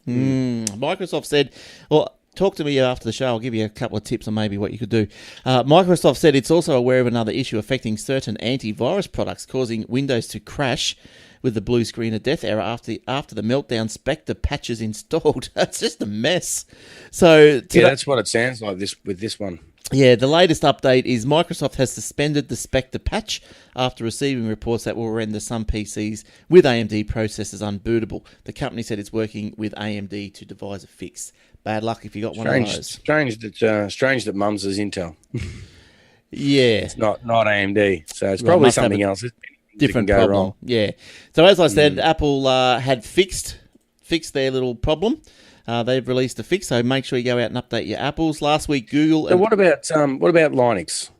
Microsoft said, well, talk to me after the show. I'll give you a couple of tips on maybe what you could do. Microsoft said it's also aware of another issue affecting certain antivirus products, causing Windows to crash with the blue screen of death error after the Meltdown Spectre patches installed. It's just a mess. So that's what it sounds like with this one. Yeah, the latest update is Microsoft has suspended the Spectre patch after receiving reports that will render some PCs with AMD processors unbootable. The company said it's working with AMD to devise a fix. Bad luck if you got one of those. Strange that Mum's is Intel. Yeah. It's not AMD, so it's probably something else. Different problem. Wrong. Yeah. So as I said, Apple had fixed their little problem. They've released a fix, so make sure you go out and update your Apples. Last week, Google. So what about Linux?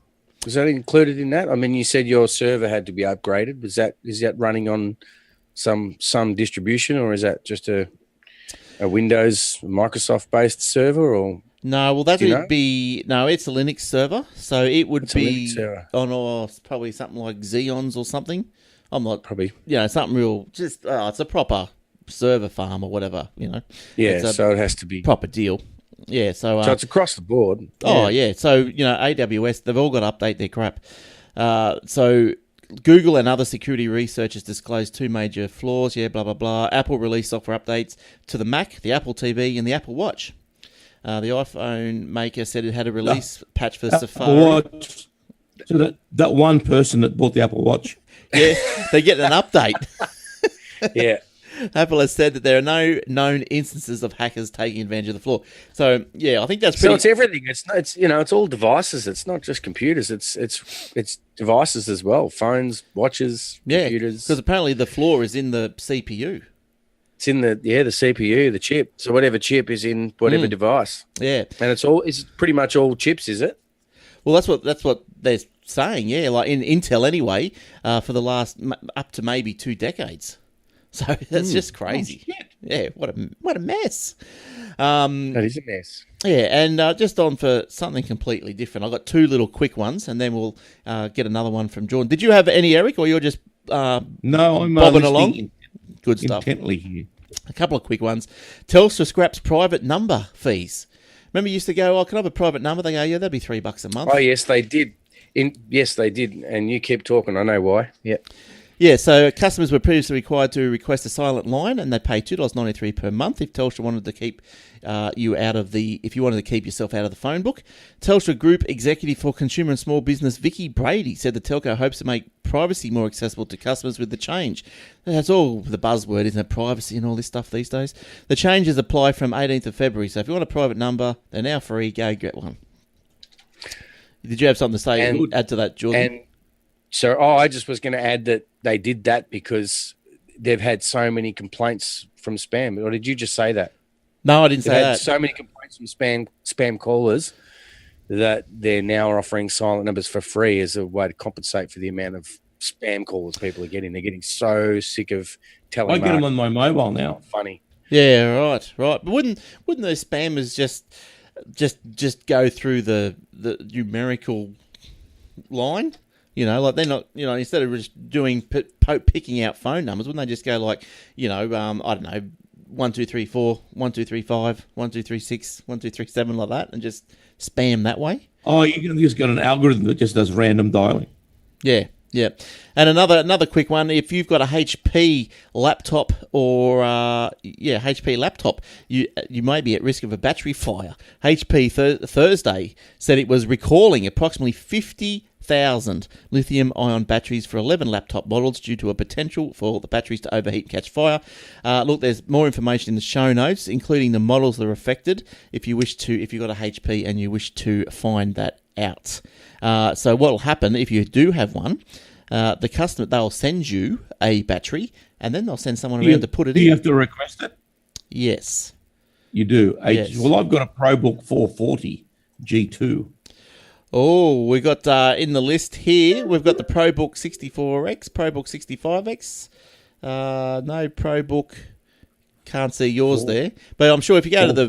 Was that included in that? I mean, you said your server had to be upgraded. Is that running on some distribution, or is that just a Windows Microsoft based server? Or no, well that would be it's a Linux server, so it would be on probably something like Xeons or something. I'm not Probably. Something real. Just it's a proper server farm or whatever. Yeah, it's a so it has to be proper deal. Yeah, so it's across the board. Oh yeah, so AWS, they've all got to update their crap. So Google and other security researchers disclosed 2 major flaws. Yeah, blah blah blah. Apple released software updates to the Mac, the Apple TV, and the Apple Watch. The iPhone maker said it had a release patch for Safari. Watch. So that one person that bought the Apple Watch. Yeah, they're getting an update. Yeah. Apple has said that there are no known instances of hackers taking advantage of the flaw. So yeah, I think that's pretty. So it's everything. It's all devices. It's not just computers. It's devices as well. Phones, watches, computers. Because apparently the flaw is in the CPU. It's in the CPU, the chip. So whatever chip is in whatever device. Yeah, and it's pretty much all chips, is it? Well, that's what they're saying. Yeah, like in Intel anyway, for the last up to maybe 2 decades. So that's just crazy. Oh, shit. Yeah, what a mess. That is a mess. Yeah, and just on for something completely different. I've got 2 little quick ones, and then we'll get another one from Jordan. Did you have any, Eric, or you're just no? I'm bobbing along? Good stuff. Intently here. A couple of quick ones. Telstra scraps private number fees. Remember, you used to go, can I have a private number? They go, yeah, that'd be $3 a month. Oh, yes, they did. Yes, they did. And you keep talking. I know why. Yeah. Yeah, so customers were previously required to request a silent line, and they pay $2.93 per month if Telstra wanted to keep if you wanted to keep yourself out of the phone book. Telstra Group Executive for Consumer and Small Business Vicky Brady said the telco hopes to make privacy more accessible to customers with the change. That's all the buzzword, isn't it? Privacy and all this stuff these days. The changes apply from 18th of February, so if you want a private number, they're now free. Go get one. Did you have something to say? Add to that, Jordan? So, I just was going to add that they did that because they've had so many complaints from spam. Or did you just say that? No, I didn't say that. So many complaints from spam callers that they're now offering silent numbers for free as a way to compensate for the amount of spam calls people are getting. They're getting so sick of telemarketing. I get them on my mobile now. Funny. Yeah, right. But wouldn't those spammers just go through the numerical line? Like they're not, instead of just doing picking out phone numbers, wouldn't they just go like, I don't know, 1 2 3 4, 1 2 3 5, 1 2 3 6, 1 2 3 7 like that, and just spam that way? Oh, you can just got an algorithm that just does random dialing. Yeah. And another quick one: if you've got a HP laptop or HP laptop, you may be at risk of a battery fire. HP Thursday said it was recalling approximately 50,000 lithium-ion batteries for 11 laptop models due to a potential for the batteries to overheat and catch fire. Look, there's more information in the show notes, including the models that are affected. If you've got a HP and you wish to find that out. So what will happen if you do have one? The customer, they'll send you a battery, and then they'll send someone around to put it in. Do you have to request it? Yes. You do? Yes. Well, I've got a ProBook 440 G2. Oh, we got in the list here, we've got the ProBook 64X, ProBook 65X. No ProBook. Can't see yours there, but I'm sure if you go to the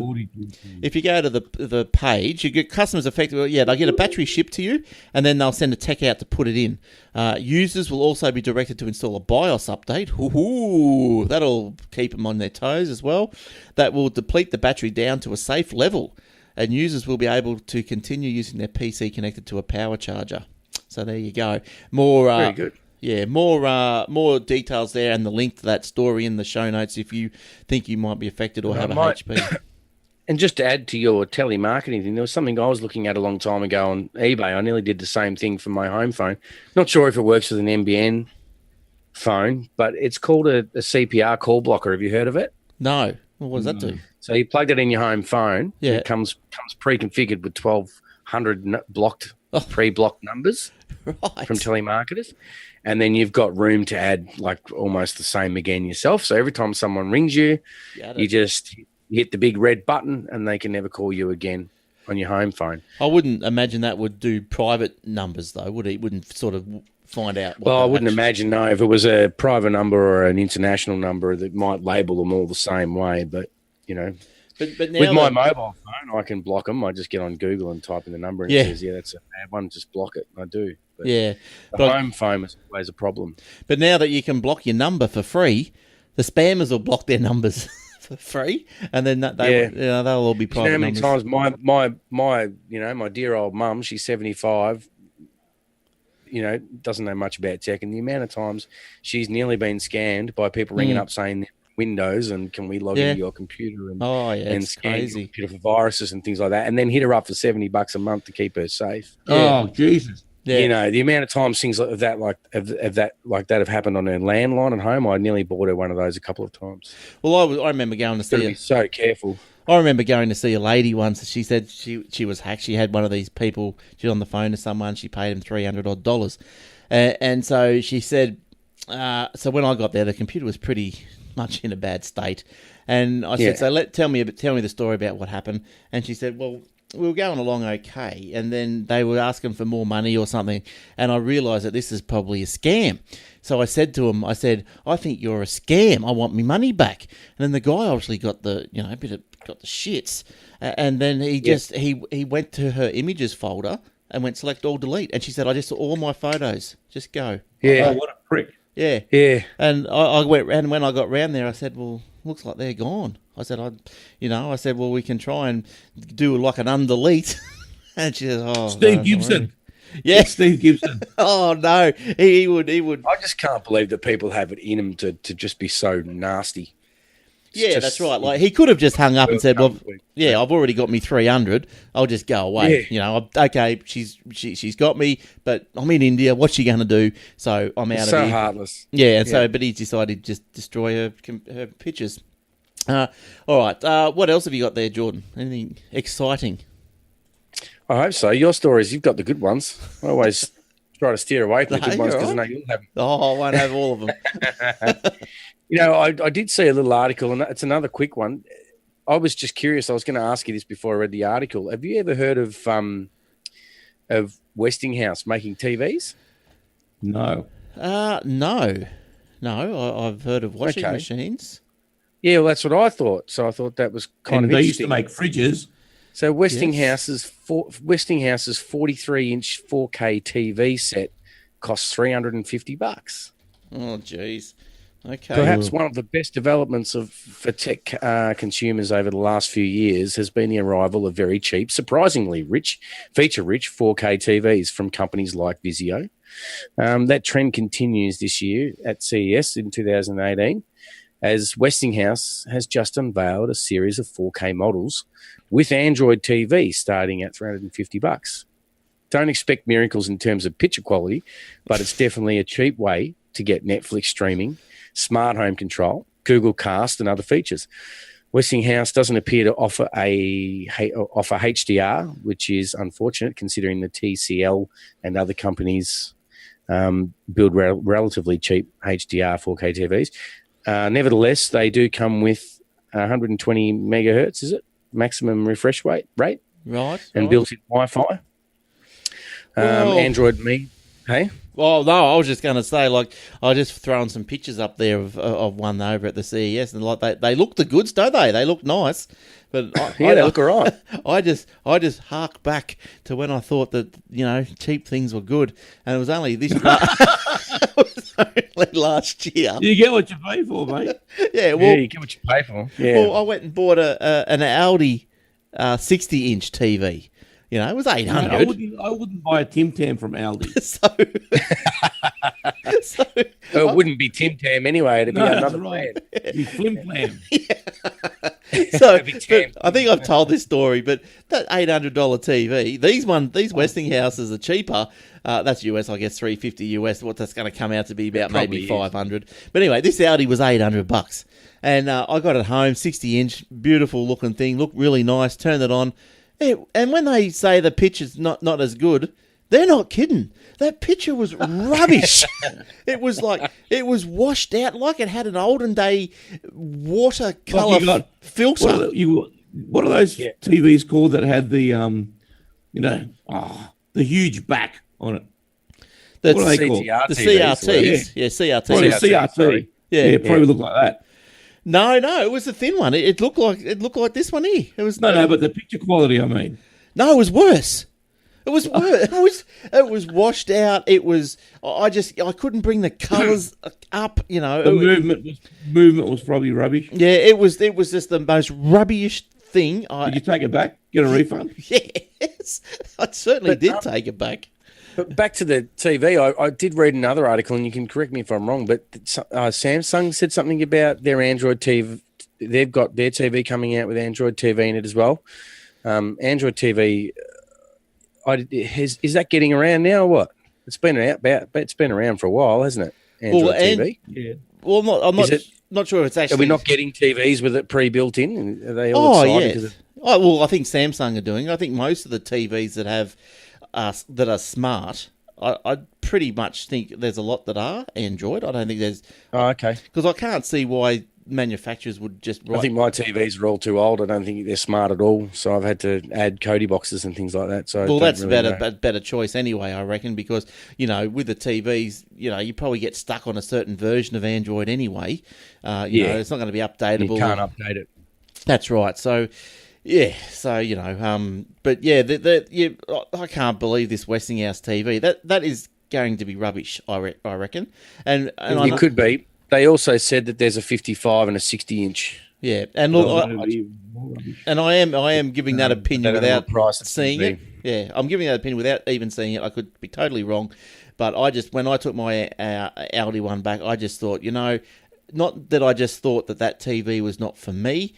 page, you get customers effectively. Yeah, they'll get a battery shipped to you, and then they'll send a tech out to put it in. Users will also be directed to install a BIOS update. Ooh, that'll keep them on their toes as well. That will deplete the battery down to a safe level, and users will be able to continue using their PC connected to a power charger. So there you go. More very good. Yeah, more details there, and the link to that story in the show notes if you think you might be affected or have a HP. And just to add to your telemarketing thing, there was something I was looking at a long time ago on eBay. I nearly did the same thing for my home phone. Not sure if it works with an NBN phone, but it's called a CPR call blocker. Have you heard of it? No. What does that do? So you plug it in your home phone. Yeah. It comes pre-configured with 1,200 pre-blocked numbers from telemarketers. And then you've got room to add like almost the same again yourself. So every time someone rings you, you just hit the big red button and they can never call you again on your home phone. I wouldn't imagine that would do private numbers though, would it? It wouldn't sort of find out. Well, I wouldn't imagine, no. If it was a private number or an international number, that might label them all the same way. But, But now with my mobile phone, I can block them. I just get on Google and type in the number, and it says, that's a bad one. Just block it. And I do. But the home phone is always a problem. But now that you can block your number for free, the spammers will block their numbers for free, and then they'll all be private. You know how many times my dear old mum, she's 75. Doesn't know much about tech, and the amount of times she's nearly been scammed by people ringing up saying Windows and can we log into your computer and scan crazy. Your computer for viruses and things like that, and then hit her up for $70 a month to keep her safe. Oh Jesus! Yeah. The amount of times things like that have happened on her landline at home. I nearly bought her one of those a couple of times. Well, I remember going to see her. Be so careful. I remember going to see a lady once. She said she was hacked. She had one of these people. She was on the phone to someone. She paid him $300 and so she said. So when I got there, the computer was pretty much in a bad state, and I said, "So tell me the story about what happened." And she said, "Well, we were going along okay, and then they were asking for more money or something, and I realised that this is probably a scam. So I said to him, I think you're a scam. I want my money back." And then the guy obviously got the got the shits, and then he went to her images folder and went select all delete, and she said, "I just all my photos just go." Yeah, oh, what a prick. Yeah, yeah. And I went, and when I got round there, I said, "Well, looks like they're gone." I said, "Well, we can try and do like an undelete." And she said, "Oh, Steve Gibson." Yeah, Steve Gibson. Oh no, he would. I just can't believe that people have it in them to just be so nasty. That's right. Like he could have just hung up and said, "Well, yeah, I've already got me 300. I'll just go away." Yeah. Okay, she's got me, but I'm in India. What's she going to do? So I'm out of here. So heartless. Yeah, and so but he decided to just destroy her pictures. All right. What else have you got there, Jordan? Anything exciting? I hope so. Your stories, you've got the good ones. I always try to steer away from the good ones because I know you'll have them. Oh, I won't have all of them. I did see a little article, and it's another quick one. I was just curious. I was going to ask you this before I read the article. Have you ever heard of Westinghouse making TVs? No. No. I've heard of washing machines. Yeah, well, that's what I thought. So I thought that was kind of interesting. They used to make fridges. So Westinghouse's 43-inch 4K TV set costs $350. Oh, geez. Okay. Perhaps one of the best developments for tech consumers over the last few years has been the arrival of very cheap, surprisingly feature-rich 4K TVs from companies like Vizio. That trend continues this year at CES in 2018, as Westinghouse has just unveiled a series of 4K models with Android TV starting at $350. Don't expect miracles in terms of picture quality, but it's definitely a cheap way to get Netflix streaming, smart home control, Google Cast, and other features. Westinghouse doesn't appear to offer HDR, which is unfortunate considering the TCL and other companies build relatively cheap HDR 4K TVs. Nevertheless, they do come with 120 megahertz, is it? Maximum refresh rate? Right. And built-in Wi-Fi. Android Me. Hey? Well, no, I was just going to say, like, I just thrown some pictures up there of one over at the CES, and like they look the goods, don't they? They look nice, but they look all right. I just hark back to when I thought that cheap things were good, and it was only this last year. You get what you pay for, mate. Yeah, well, you get what you pay for. Yeah. Well, I went and bought an Audi 60-inch TV. It was $800. I wouldn't buy a Tim Tam from Aldi. so it wouldn't be Tim Tam anyway. It'd be another brand. Be Flim Flam. So I think I've told this story, but that $800 TV, these Westinghouses are cheaper. That's US, I guess, $350 US. What that's going to come out to be about maybe $500. But anyway, this Audi was $800, and I got it home, 60-inch, beautiful looking thing, looked really nice. Turned it on. And when they say the picture's not as good, they're not kidding. That picture was rubbish. It was washed out like it had an olden day watercolor filter. What are those TVs called that had the the huge back on it? What are they called? The CRTs. Yeah, CRTs. Probably CRT. Yeah, probably look like that. No, it was the thin one. It looked like this one here. It was No, but the picture quality, I mean. No, it was worse. It was worse. It was washed out. It was. I couldn't bring the colours up. You know, The movement was probably rubbish. Yeah, it was just the most rubbish thing. Did you take it back? Get a refund? Yes, I certainly did take it back. But back to the TV, I did read another article, and you can correct me if I'm wrong, but Samsung said something about their Android TV. They've got their TV coming out with Android TV in it as well. Android TV, is that getting around now or what? It's been around for a while, hasn't it? Android TV. Yeah. Well, not sure if it's actually. Are we not getting TVs with it pre-built in? Are they all excited? Yeah. Well, I think Samsung are doing it. I think most of the TVs that have that are smart, I pretty much think there's a lot that are Android. I don't think there's. Oh, okay. Because I can't see why manufacturers would just. I think my TVs are all too old. I don't think they're smart at all. So I've had to add Kodi boxes and things like that. So that's a better choice anyway, I reckon, because with the TVs, you probably get stuck on a certain version of Android anyway. It's not going to be updatable. You can't update it. That's right. So. Yeah, so but yeah, I can't believe this Westinghouse TV. That is going to be rubbish, I reckon. And it could be. They also said that there's a 55 and a 60-inch. Yeah, and look, I am giving that opinion without seeing it. Yeah, I'm giving that opinion without even seeing it. I could be totally wrong, but when I took my Audi one back, I just thought, not that I just thought that TV was not for me.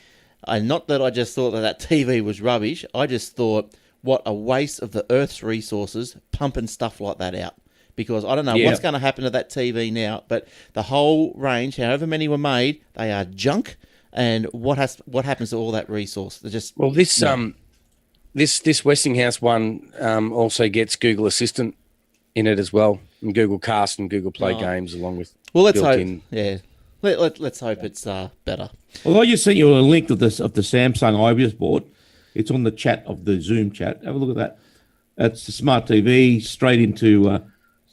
And not that I just thought that TV was rubbish. I just thought, what a waste of the Earth's resources pumping stuff like that out. Because I don't know what's going to happen to that TV now, but the whole range, however many were made, they are junk. And what happens to all that resource? They're just this Westinghouse one also gets Google Assistant in it as well, and Google Cast and Google Play games along with. Well, let's hope. Yeah, let's hope it's better. Well, I just sent you a link of the Samsung I just bought. It's on the chat of the Zoom chat. Have a look at that. That's the smart TV straight into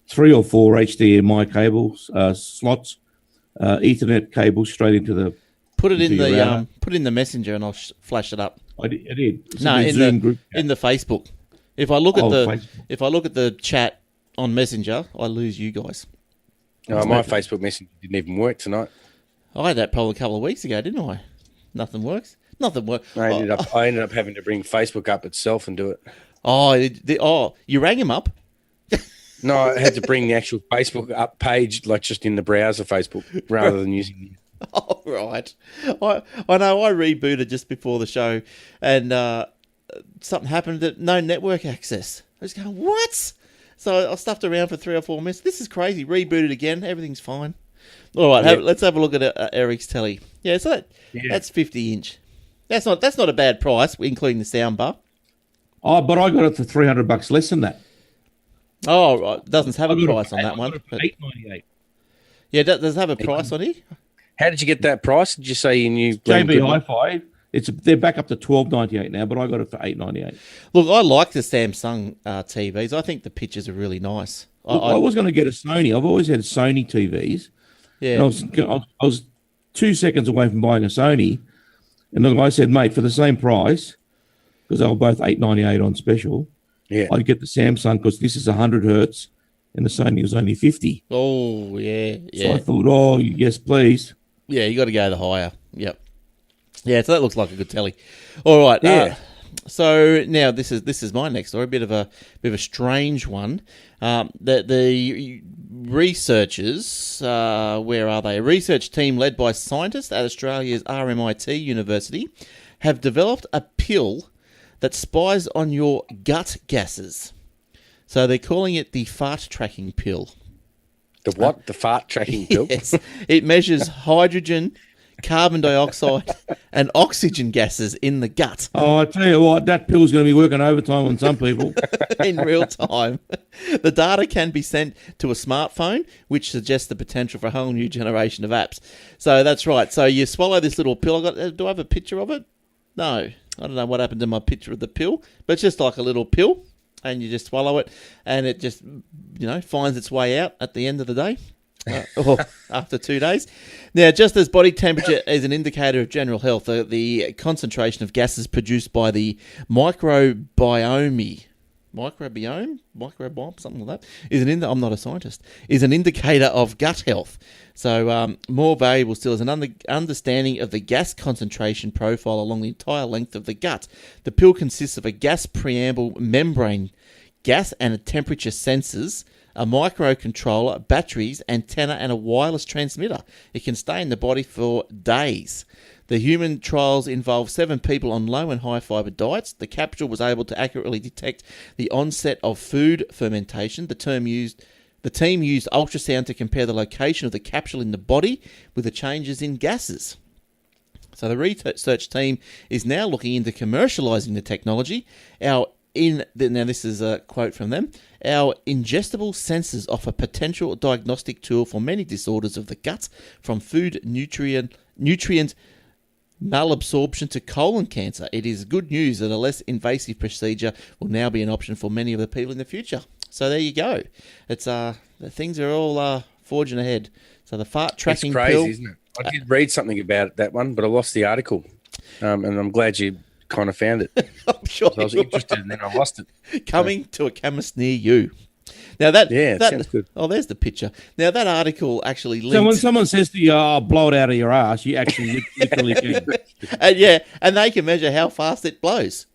3 or 4 HDMI cables, slots, Ethernet cables straight into the. Put it in the Messenger and I'll flash it up. I did. It's no, in the Facebook. If I look at the chat on Messenger, I lose you guys. No, my Facebook Messenger didn't even work tonight. I had that problem a couple of weeks ago, didn't I? Nothing works. I ended up having to bring Facebook up itself and do it. You rang him up? No, I had to bring the actual Facebook up page, like just in the browser Facebook, rather than using. Oh, right. I know. I rebooted just before the show, and something happened that no network access. I was going, what? So I stuffed around for 3 or 4 minutes. This is crazy. Rebooted again. Everything's fine. All right, let's have a look at Eric's telly. Yeah, so that's 50-inch. That's not a bad price, including the sound bar. Oh, but I got it for $300 less than that. Oh, right. Doesn't have a price on that one. $8.98. Yeah, does it have a price on here? How did you get that price? Did you say you knew? JB Hi-Fi. They're back up to $12.98 now, but I got it for $8.98. Look, I like the Samsung TVs. I think the pictures are really nice. I was going to get a Sony. I've always had Sony TVs. Yeah, I was 2 seconds away from buying a Sony, and the guy said, "Mate, for the same price, because they were both $8.98 on special, I'd get the Samsung because this is 100 hertz, and the Sony was only 50." Oh yeah. So I thought, "Oh yes, please." Yeah, you got to go the higher. Yep. Yeah, so that looks like a good telly. All right. Yeah. So now this is my next story. A bit of a strange one. The researchers, where are they? A research team led by scientists at Australia's RMIT University have developed a pill that spies on your gut gases. So they're calling it the fart tracking pill. The what? The fart tracking pill? Yes. It measures hydrogen, carbon dioxide, and oxygen gases in the gut. Oh, I tell you what, that pill's going to be working overtime on some people. In real time. The data can be sent to a smartphone, which suggests the potential for a whole new generation of apps. So that's right. So you swallow this little pill. Do I have a picture of it? No. I don't know what happened to my picture of the pill, but it's just like a little pill, and you just swallow it, and it just, finds its way out at the end of the day. or after 2 days. Now, just as body temperature is an indicator of general health, the concentration of gases produced by the microbiome, something like that, I'm not a scientist, is an indicator of gut health. So more valuable still is an understanding of the gas concentration profile along the entire length of the gut. The pill consists of a gas preamble membrane, gas and temperature sensors, a microcontroller, batteries, antenna, and a wireless transmitter. It can stay in the body for days. The human trials involved 7 people on low and high fiber diets. The capsule was able to accurately detect the onset of food fermentation. The team used ultrasound to compare the location of the capsule in the body with the changes in gases. So the research team is now looking into commercialising the technology. Now this is a quote from them. Our ingestible sensors offer potential diagnostic tool for many disorders of the gut, from food nutrient malabsorption to colon cancer. It is good news that a less invasive procedure will now be an option for many of the people in the future. So there you go. It's things are all forging ahead. So the fart tracking pill. It's crazy, pill, isn't it? I did read something about that one, but I lost the article, and I'm glad you kind of found it. I'm sure I was interested, and then I lost it. Coming to a chemist near you. Now that sounds good. Oh, there's the picture. Now that article actually links. So when someone says to you, "Oh, blow it out of your ass," you actually literally can. And they can measure how fast it blows.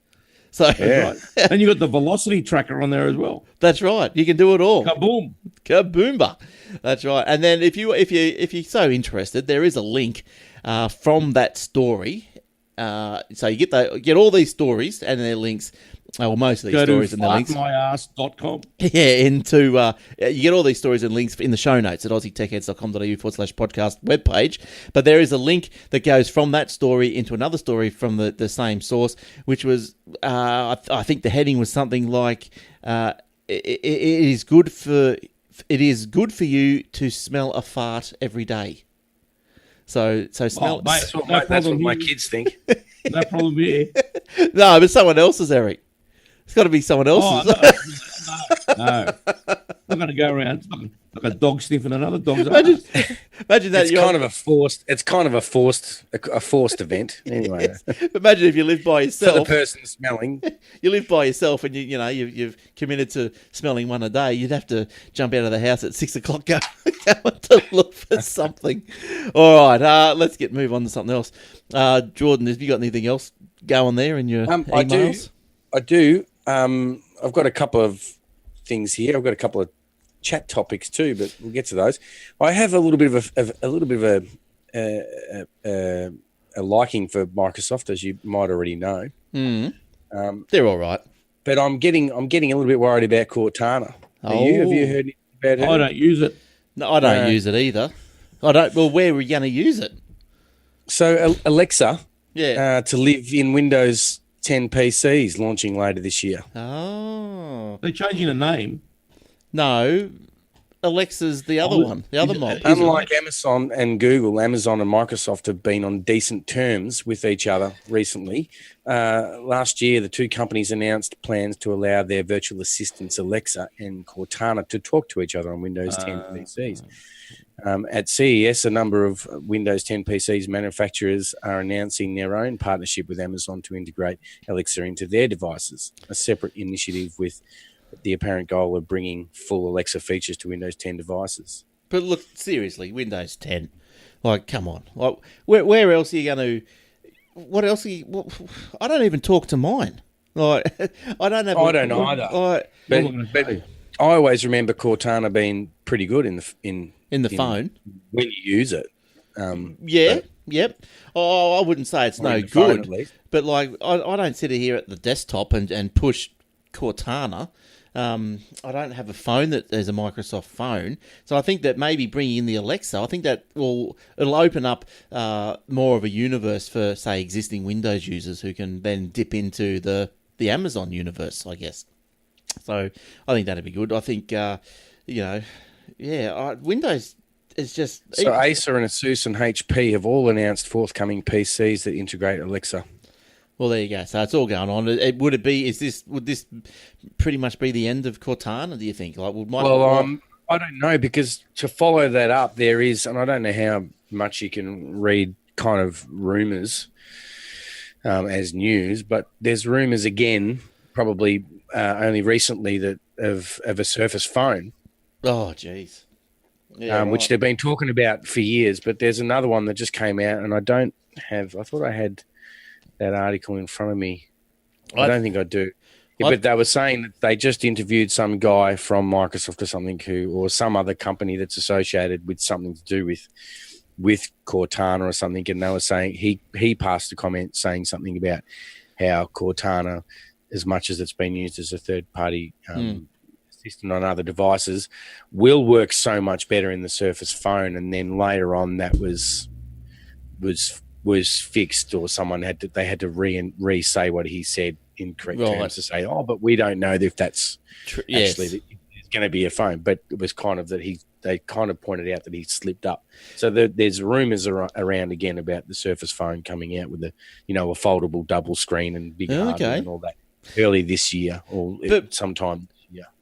So right. And you got the velocity tracker on there as well. That's right. You can do it all. Kaboom! Kaboomba. That's right. And then if you're so interested, there is a link from that story. So you get all these stories and their links. Well, most of these stories and the links. fartmyass.com. Yeah, you get all these stories and links in the show notes at aussietechheads.com.au/podcast webpage. But there is a link that goes from that story into another story from the same source, which was, I think the heading was something like, it is good for you to smell a fart every day. So smell. Mate, that's what my kids think. No problem here. No, but someone else's, Eric. It's got to be someone else's. No. I'm going to go around like a dog sniffing another dog's ass. Imagine that. It's kind of a forced event. Anyway, imagine if you live by yourself. For the person smelling, you live by yourself, and you've committed to smelling one a day. You'd have to jump out of the house at 6 o'clock, go to look for something. All right, let's move on to something else. Jordan, have you got anything else going there in your emails? I do. I've got a couple of things here. I've got a couple of chat topics too, but we'll get to those. I have a little bit of a liking for Microsoft, as you might already know. They're all right, but I'm getting a little bit worried about Cortana. Have you heard about it? I don't use it. No, I don't use it either. I don't. Well, where are we going to use it? So Alexa, to live in Windows 10 PCs launching later this year. Oh. They're changing the name. No. Alexa's the other one, the other mob. Unlike Amazon and Google, Amazon and Microsoft have been on decent terms with each other recently. Last year, the two companies announced plans to allow their virtual assistants Alexa and Cortana to talk to each other on Windows 10 PCs. At CES, a number of Windows 10 PCs manufacturers are announcing their own partnership with Amazon to integrate Alexa into their devices, a separate initiative with the apparent goal of bringing full Alexa features to Windows 10 devices. But look, seriously, Windows 10, like, come on. Like, where else are you going to... What else are you... I don't even talk to mine. Like, I don't have... I don't either. But I always remember Cortana being pretty good in the phone when you use it. Yep. Oh, I wouldn't say it's no good, but like I don't sit here at the desktop and push Cortana. I don't have a phone that there's a Microsoft phone, so I think that maybe bringing in the Alexa, I think that it'll open up more of a universe for, say, existing Windows users who can then dip into the Amazon universe, I guess. So I think that'd be good. I think Windows is just... So Acer and Asus and HP have all announced forthcoming PCs that integrate Alexa. Well, there you go. So it's all going on. Would this pretty much be the end of Cortana, do you think? Like, I don't know, because to follow that up, there is, and I don't know how much you can read kind of rumors as news, but there's rumors again, probably only recently, that of a Surface phone. Oh, jeez. Yeah, which they've been talking about for years, but there's another one that just came out, and I thought I had that article in front of me. I don't think I do. Yeah, but they were saying that they just interviewed some guy from Microsoft or something or some other company that's associated with something to do with Cortana or something, and they were saying he passed a comment saying something about how Cortana, as much as it's been used as a third-party assistant on other devices, will work so much better in the Surface phone, and then later on that was fixed, or someone had to re-say what he said in correct terms to say, but we don't know if that's actually it's going to be a phone. But it was kind of that they kind of pointed out that he slipped up. So there's rumors around again about the Surface phone coming out with a foldable double screen and big hardware and all that early this year or sometime.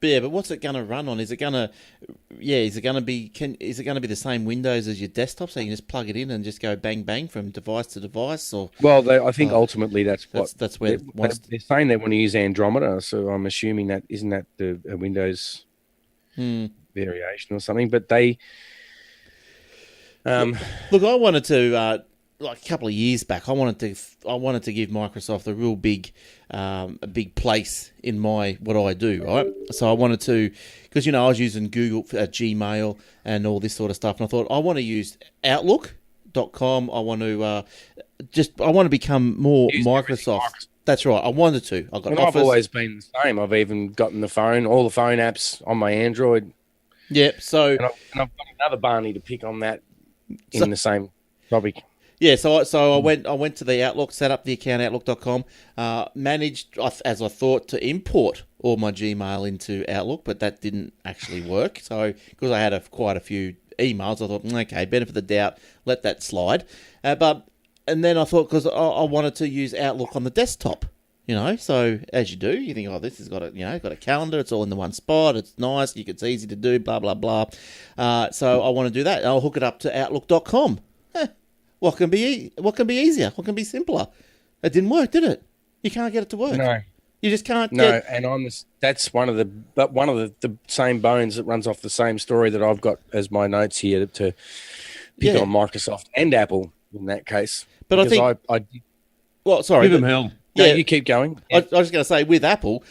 Yeah, but what's it going to run on? Is it going to be the same Windows as your desktop, so you can just plug it in and just go bang bang from device to device? Or I think ultimately that's where they're saying they want to use Andromeda. So I'm assuming that isn't that the Windows variation or something. But they look, I wanted to. Like a couple of years back, I wanted to give Microsoft a real big, big place in what I do, right? So I wanted to, because I was using Google, Gmail, and all this sort of stuff, and I thought I want to use Outlook.com. I want to become more Microsoft. That's right. I wanted to. I've always been the same. I've even gotten all the phone apps on my Android. Yep. So and I've got another Barney to pick on that in the same topic. Yeah, so I went to the Outlook, set up the account, Outlook.com, managed, as I thought, to import all my Gmail into Outlook, but that didn't actually work. So, because I had quite a few emails, I thought, okay, benefit of the doubt, let that slide. And then I thought, because I wanted to use Outlook on the desktop, so as you do, you think, this has got a calendar, it's all in the one spot, it's nice, it's easy to do, blah, blah, blah. So I want to do that. I'll hook it up to Outlook.com. What can be easier? What can be simpler? It didn't work, did it? You can't get it to work. No, you just can't. No, and that's one of the same bones that runs off the same story that I've got as my notes here to pick on Microsoft and Apple in that case. But I think sorry, give them hell. Yeah, you keep going. I was going to say, with Apple,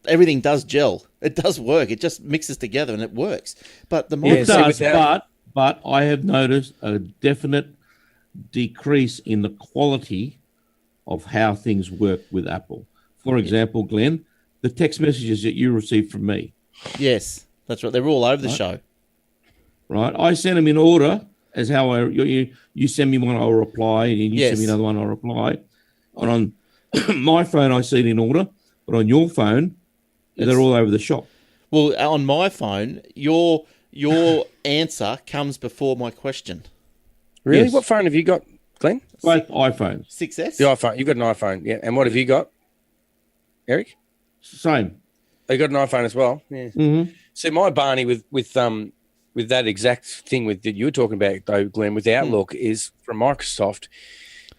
everything does gel. It does work. It just mixes together and it works. But it does. But I have noticed a definite decrease in the quality of how things work with Apple. For example, Glenn, the text messages that you received from me. Yes, that's right. They're all over the show. Right. I send them in order as how you send me one, I'll reply, and you send me another one, I'll reply. And on my phone, I see it in order, but on your phone, they're all over the shop. Well, on my phone, your answer comes before my question. Really? Yes. What phone have you got, Glenn? Both iPhones. 6S? The iPhone. You've got an iPhone, yeah. And what have you got, Eric? Same. You got an iPhone as well? Yeah. Mm-hmm. So my Barney with that exact thing that you were talking about, though, Glenn, with Outlook is from Microsoft.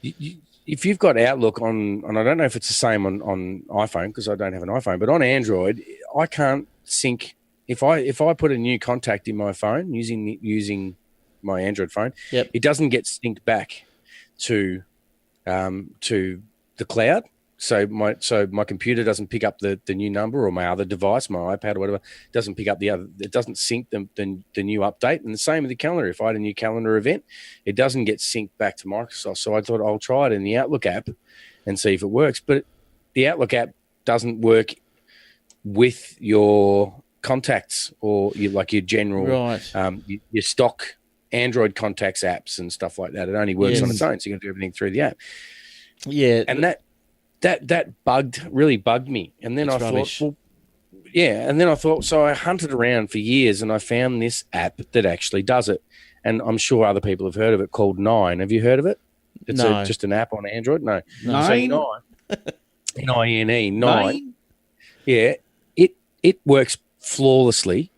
If you've got Outlook on, and I don't know if it's the same on iPhone because I don't have an iPhone, but on Android, I can't sync. If I put a new contact in my phone using my Android phone, it doesn't get synced back to the cloud. So my computer doesn't pick up the new number, or my other device, my iPad or whatever, doesn't pick up the other. It doesn't sync the new update. And the same with the calendar. If I had a new calendar event, it doesn't get synced back to Microsoft. So I thought I'll try it in the Outlook app and see if it works. But the Outlook app doesn't work with your contacts or your general your stock Android contacts apps and stuff like that. It only works on its own, so you can do everything through the app. Yeah, and that really bugged me. And then I thought, so I hunted around for years and I found this app that actually does it. And I'm sure other people have heard of it, called Nine. Have you heard of it? It's just an app on Android. No. Nine. So Nine. Nine. Yeah, it works flawlessly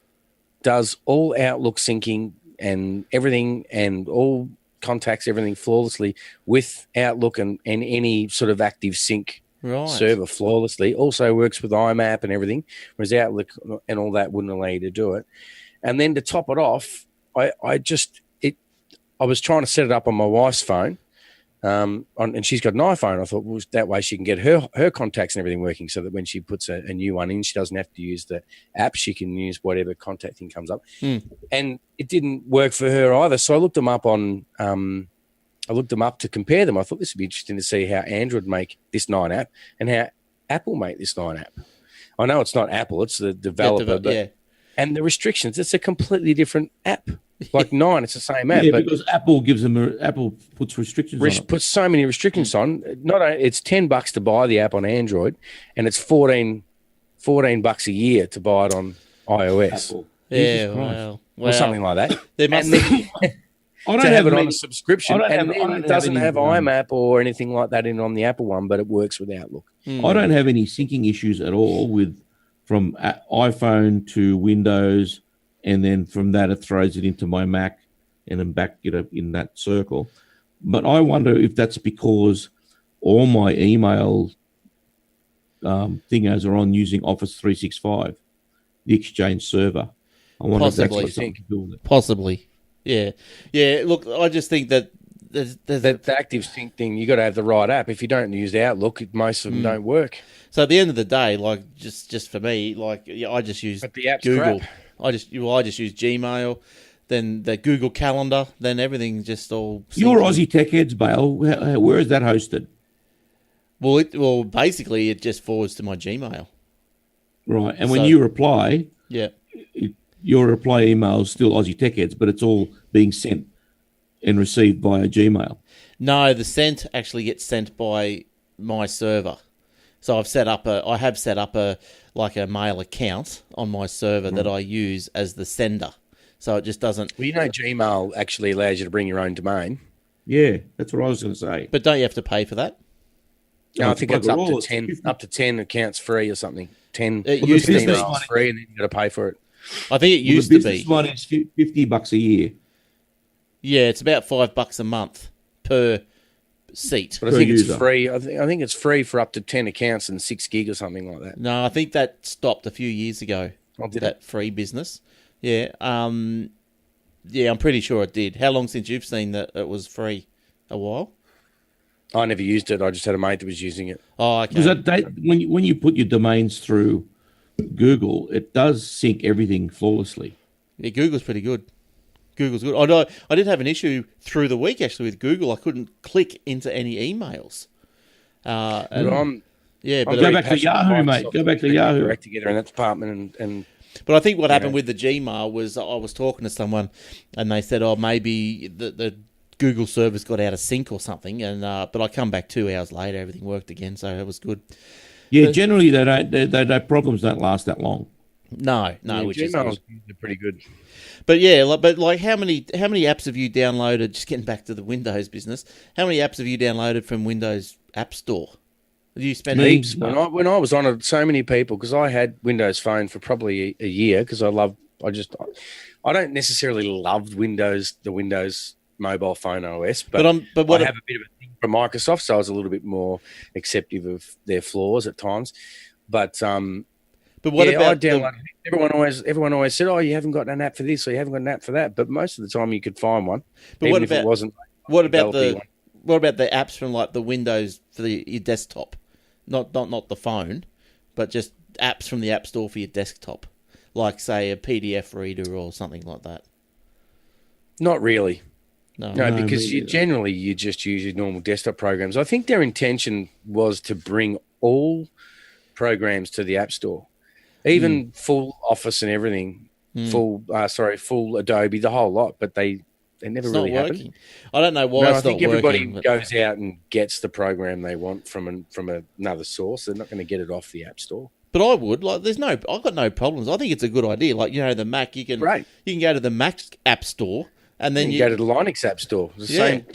does all Outlook syncing and everything, and all contacts everything flawlessly with Outlook and any sort of active sync server flawlessly. Also works with IMAP and everything, whereas Outlook and all that wouldn't allow you to do it. And then to top it off, I was trying to set it up on my wife's phone, and she's got an iPhone. I thought, well, that way she can get her contacts and everything working, so that when she puts a new one in, she doesn't have to use the app. She can use whatever contact thing comes up. And it didn't work for her either. So I looked them up to compare them. I thought this would be interesting to see how Android make this 9 app and how Apple make this 9 app. I know it's not Apple, it's the developer, and the restrictions, it's a completely different app. Like 9, it's the same app. Yeah, but because Apple puts restrictions on it. Puts so many restrictions on. Not only, it's $10 to buy the app on Android, and it's $14 a year to buy it on iOS. Apple. Yeah, or something like that. There must I don't have it on a subscription, and it doesn't have IMAP or anything like that on the Apple one, but it works with Outlook. I don't have any syncing issues at all from iPhone to Windows, and then from that it throws it into my Mac and then back it up in that circle. But I wonder if that's because all my email thingos are on using Office 365, the Exchange server. I wonder if that's got something to do with it. Possibly. Yeah. Look, I just think that the active sync thing, you got to have the right app. If you don't use Outlook, most of them don't work. So at the end of the day, like just for me, like I just use Google. Crap. I just use Gmail, then the Google Calendar, then everything just all. Your Aussie Tech Heads, Bale. Where is that hosted? Well, basically, it just forwards to my Gmail. Right, and when you reply, your reply email is still Aussie Tech Heads, but it's all being sent and received via Gmail. No, the sent actually gets sent by my server. So I have set up a mail account on my server that I use as the sender. So it just doesn't. Well, Gmail actually allows you to bring your own domain. Yeah, that's what I was going to say. But don't you have to pay for that? No, I think it's up to 10. Up to 10 accounts free or something. 10 used to be free, and then you got to pay for it. I think it used to be. The business one is $50 a year. Yeah, it's about $5 a month per seat. But I think it's free. I think it's free for up to 10 accounts and 6 gig or something like that. No, I think that stopped a few years ago. Free business? Yeah. I'm pretty sure it did. How long since you've seen that it was free? A while? I never used it. I just had a mate that was using it. Oh, okay. Because when you put your domains through Google, it does sync everything flawlessly. Yeah, Google's pretty good. Google's good. I did have an issue through the week actually with Google. I couldn't click into any emails. But go back to Yahoo, mate. Go back to Yahoo. Direct together in that department, and but I think what happened with the Gmail was I was talking to someone, and they said, "Oh, maybe the Google service got out of sync or something." And but I come back 2 hours later, everything worked again, so it was good. Yeah, generally they problems don't last that long. No, which Gmail's pretty good. But how many apps have you downloaded? Just getting back to the Windows business, how many apps have you downloaded from Windows App Store? Do you spend heaps? When I was on it, so many people, because I had Windows Phone for probably a year, because I don't necessarily love the Windows mobile phone OS, but I have a bit of a thing for Microsoft, so I was a little bit more acceptive of their flaws at times. But what about everyone always said, "Oh, you haven't got an app for this, or you haven't got an app for that." But most of the time, you could find one. But what about the apps from like the Windows for your desktop, not the phone, but just apps from the App Store for your desktop, like say a PDF reader or something like that? Not really. No, because you just use your normal desktop programs. I think their intention was to bring all programs to the App Store. Even full Office and everything, full Adobe, the whole lot, but they never really happened. I don't know why. I think everybody goes out and gets the program they want from another source. They're not going to get it off the App Store. But I would I've got no problems. I think it's a good idea. Like the Mac, you can go to the Mac App Store and then you go to the Linux App Store. Same.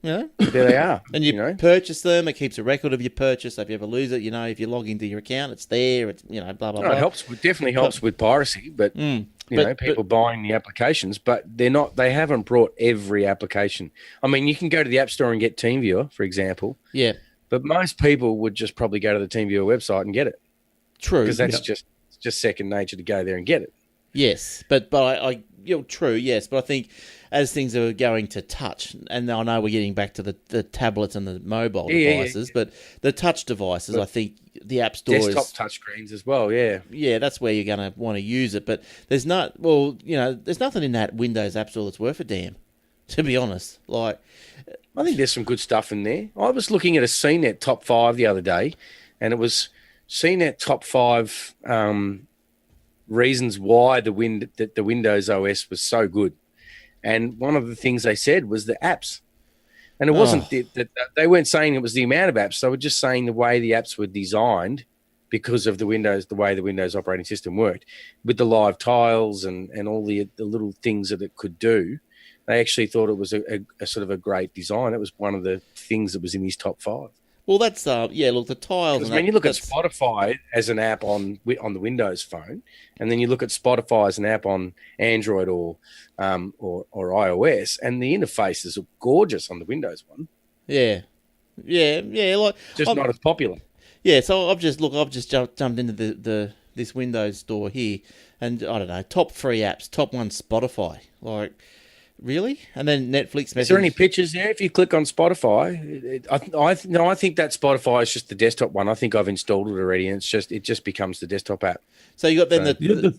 Yeah. There they are. And you purchase them. It keeps a record of your purchase. So if you ever lose it, if you log into your account, it's there. It's blah blah blah. It helps. Definitely helps with piracy, but people buying the applications, but they're not. They haven't brought every application. I mean, you can go to the App Store and get TeamViewer, for example. Yeah. But most people would just probably go to the TeamViewer website and get it. True. Because that's just second nature to go there and get it. Yes, but true. Yes, but I think as things are going to touch, and I know we're getting back to the tablets and the mobile devices, but the touch devices, I think the App Store desktop touchscreens as well. Yeah, yeah, that's where you're going to want to use it. But there's there's nothing in that Windows App Store that's worth a damn. To be honest, I think there's some good stuff in there. I was looking at a CNET top 5 the other day, and it was CNET top 5 reasons why the Windows OS was so good. And one of the things they said was the apps. And it wasn't that they weren't saying it was the amount of apps. They were just saying the way the apps were designed because of the way the Windows operating system worked with the live tiles and all the little things that it could do. They actually thought it was a sort of a great design. It was one of the things that was in his top 5. Well, that's look, the tiles. Because when you look at Spotify as an app on the Windows phone, and then you look at Spotify as an app on Android or iOS, and the interfaces are gorgeous on the Windows one. Yeah. Like not as popular. Yeah, so I've just jumped into this Windows store here, and I don't know, top 3 apps, top 1 Spotify, like. Really? And then Netflix message. Is there any pictures there? If you click on Spotify, I think that Spotify is just the desktop one. I think I've installed it already, and it just becomes the desktop app. So you got then the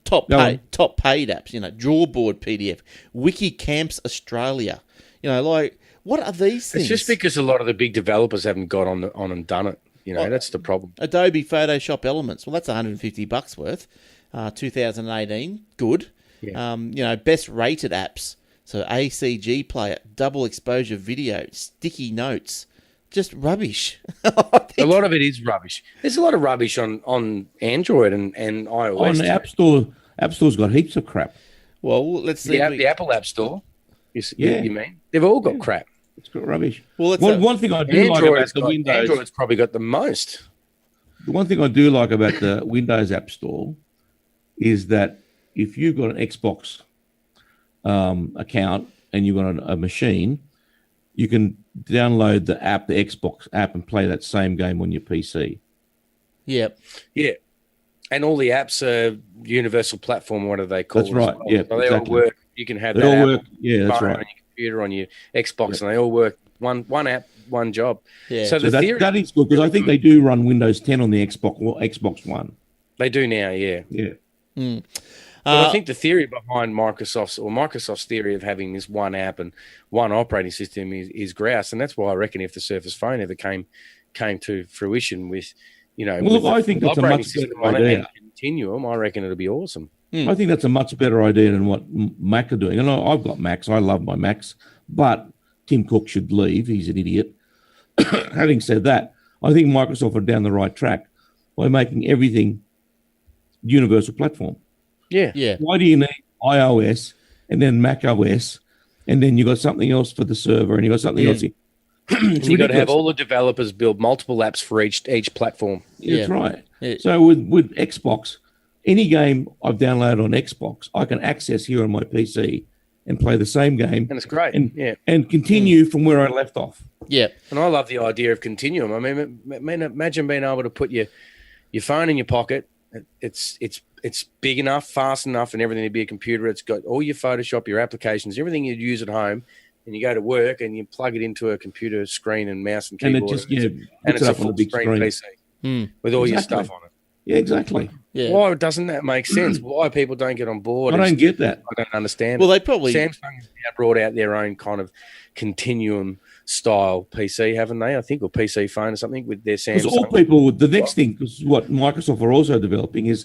top paid apps. Drawboard PDF, WikiCamps Australia. What are these things? It's just because a lot of the big developers haven't got on and done it. That's the problem. Adobe Photoshop Elements. Well, that's $150 worth. 2018, good. Yeah. Best rated apps. So ACG Player, Double Exposure Video, Sticky Notes, just rubbish. A lot of it is rubbish. There's a lot of rubbish on Android and iOS. On the App Store's got heaps of crap. Well, let's see. The Apple App Store. You mean? They've all got crap. It's got rubbish. Well, one thing I do like about the Windows... Android's probably got the most. The one thing I do like about the Windows App Store is that if you've got an Xbox account and you've got a machine, you can download the Xbox app, and play that same game on your PC. Yep. Yeah. And all the apps are universal platform. What do they call it? That's right. Yeah, so they all work. You can have they that all app work. Yeah, that's right. On your computer, on your Xbox, and they all work. One app, one job. Yeah. So that is good, because I think they do run Windows 10 on the Xbox One. They do now. Yeah. Yeah. Mm. But I think the theory behind Microsoft's theory of having this one app and one operating system is grouse, and that's why I reckon if the Surface Phone ever came to fruition with, I think that's a much better idea. Continuum, I reckon it'll be awesome. I think that's a much better idea than what Mac are doing. And I've got Macs. I love my Macs, but Tim Cook should leave. He's an idiot. Having said that, I think Microsoft are down the right track by making everything universal platform. Yeah. Why do you need iOS and then Mac OS, and then you got something else for the server, and you got something else? You got to have all the developers build multiple apps for each platform. That's right. Yeah. So with Xbox, any game I've downloaded on Xbox, I can access here on my PC and play the same game, and it's great. And continue from where I left off. Yeah. And I love the idea of continuum. I mean, imagine being able to put your phone in your pocket. It's big enough, fast enough, and everything to be a computer. It's got all your Photoshop, your applications, everything you'd use at home, and you go to work and you plug it into a computer screen and mouse and keyboard, and it's a full screen PC with all your stuff on it. Yeah, exactly. Yeah. Why doesn't that make sense? Why people don't get on board? I don't get that. I don't understand. Well, they probably Samsung has now brought out their own kind of continuum style PC, haven't they? I think, or PC phone or something with their Samsung. Because all people, the next thing, because what Microsoft are also developing is,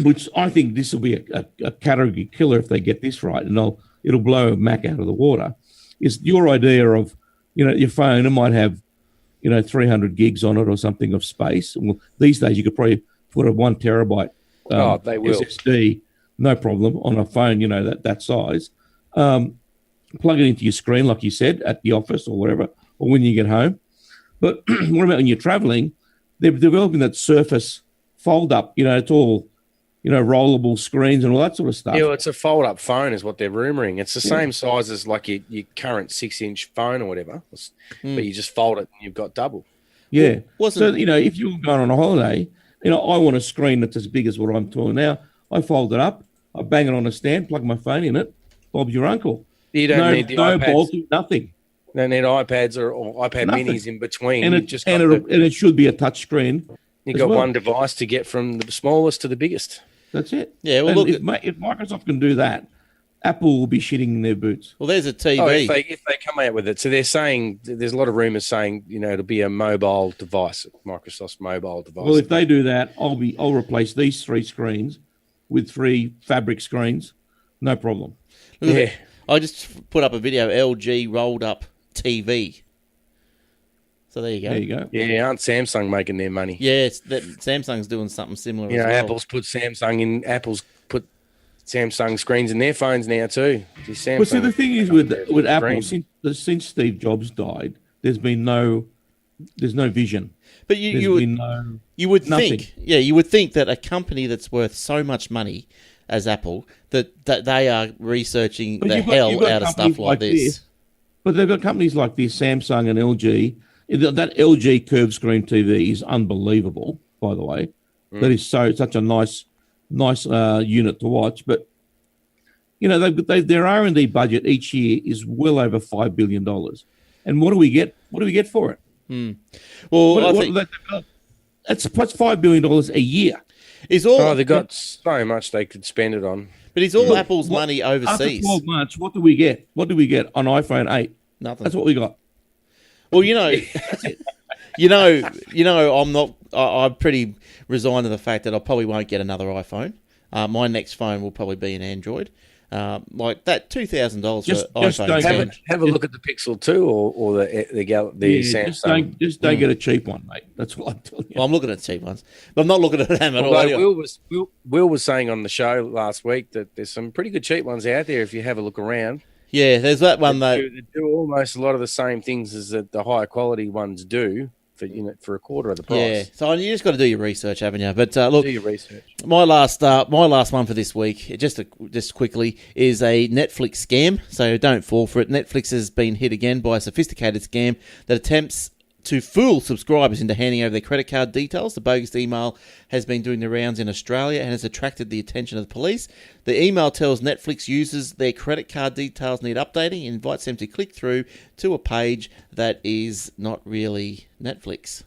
which I think this will be a category killer if they get this right, and it'll blow Mac out of the water, is your idea of, your phone, it might have, 300 gigs on it or something of space. Well, these days you could probably put a 1 terabyte they will. SSD, no problem, on a phone, that size. plug it into your screen, like you said, at the office or whatever, or when you get home. But what about when you're traveling? They're developing that Surface fold up. It's all, rollable screens and all that sort of stuff. Yeah, well, it's a fold-up phone is what they're rumouring. It's the same size as like your current 6-inch phone or whatever, but you just fold it and you've got double. Yeah. So, if you're going on a holiday, I want a screen that's as big as what I'm talking now. I fold it up, I bang it on a stand, plug my phone in it, Bob's your uncle. You don't need the iPads. Balls, nothing. Don't need iPads or iPad Nothing. Minis in between. And it should be a touch screen. You've got one device to get from the smallest to the biggest. That's it. Yeah, well, if Microsoft can do that, Apple will be shitting in their boots. Well, there's a TV. Oh, if they come out with it. So they're saying, there's a lot of rumours saying, it'll be a mobile device, Microsoft's mobile device. Well, if they do that, I'll replace these 3 screens with 3 fabric screens. No problem. Yeah. I just put up a video, LG rolled up TV. So there you go. There you go. Yeah, aren't Samsung making their money? Yeah, Samsung's doing something similar as well. Apple's put Samsung screens in their phones now too. Well, see, the thing is with Apple, since Steve Jobs died, there's no vision. But you would think that a company that's worth so much money as Apple, that they are researching the hell out of stuff like this. But they've got companies like this, Samsung and LG. That LG curved screen TV is unbelievable, by the way. That is such a nice unit to watch. But their R&D budget each year is well over $5 billion. And what do we get? What do we get for it? Well, that's $5 billion a year. They've got so much they could spend it on. But it's all Apple's money overseas. After 12 months, what do we get? What do we get on iPhone 8? Nothing. That's what we got. Well, I'm pretty resigned to the fact that I probably won't get another iPhone. My next phone will probably be an Android. Like that $2,000 for iPhone. Have a look at the Pixel 2 or the Samsung. Just don't get a cheap one, mate. That's what I'm telling you. Well, I'm looking at cheap ones, but I'm not looking at them at all. Will was saying on the show last week that there's some pretty good cheap ones out there if you have a look around. Yeah, there's that one though. They do almost a lot of the same things as the higher quality ones do for a quarter of the price. Yeah, so you just got to do your research, haven't you? But look, do your research. My last one for this week, just quickly, is a Netflix scam. So don't fall for it. Netflix has been hit again by a sophisticated scam that attempts to fool subscribers into handing over their credit card details. The bogus email has been doing the rounds in Australia and has attracted the attention of the police. The email tells Netflix users their credit card details need updating and invites them to click through to a page that is not really Netflix.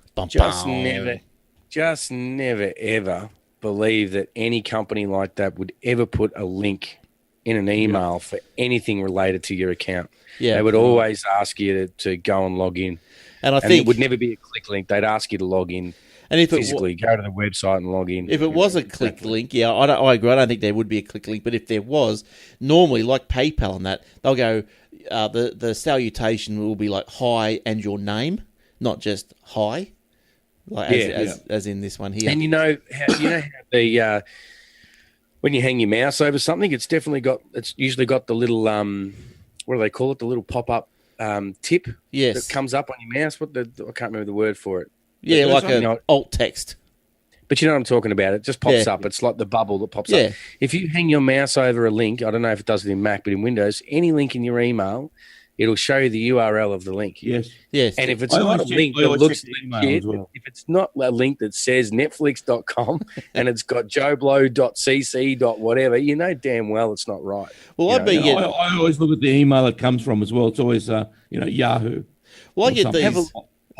Just never, ever believe that any company like that would ever put a link in an email for anything related to your account. Yeah. They would always ask you to go and log in. And I think it would never be a click link. They'd ask you to log in and physically, go to the website and log in. If it was a click link, I agree. I don't think there would be a click link. But if there was, normally, like PayPal and that, they'll go, the salutation will be like hi and your name, not just hi, as in this one here. And how the when you hang your mouse over something, it's usually got the little what do they call it? The little pop up tip that comes up on your mouse. I can't remember the word for it. Yeah, like an alt text. But you know what I'm talking about. It just pops up. It's like the bubble that pops up. If you hang your mouse over a link, I don't know if it does it in Mac, but in Windows, any link in your email, it'll show you the URL of the link. Yes. And if it's not a link that looks legit, if it's not a link that says Netflix.com and it's got joeblow.cc. whatever, you know damn well it's not right. Well, I always look at the email it comes from as well. It's always Yahoo. Well, I get these.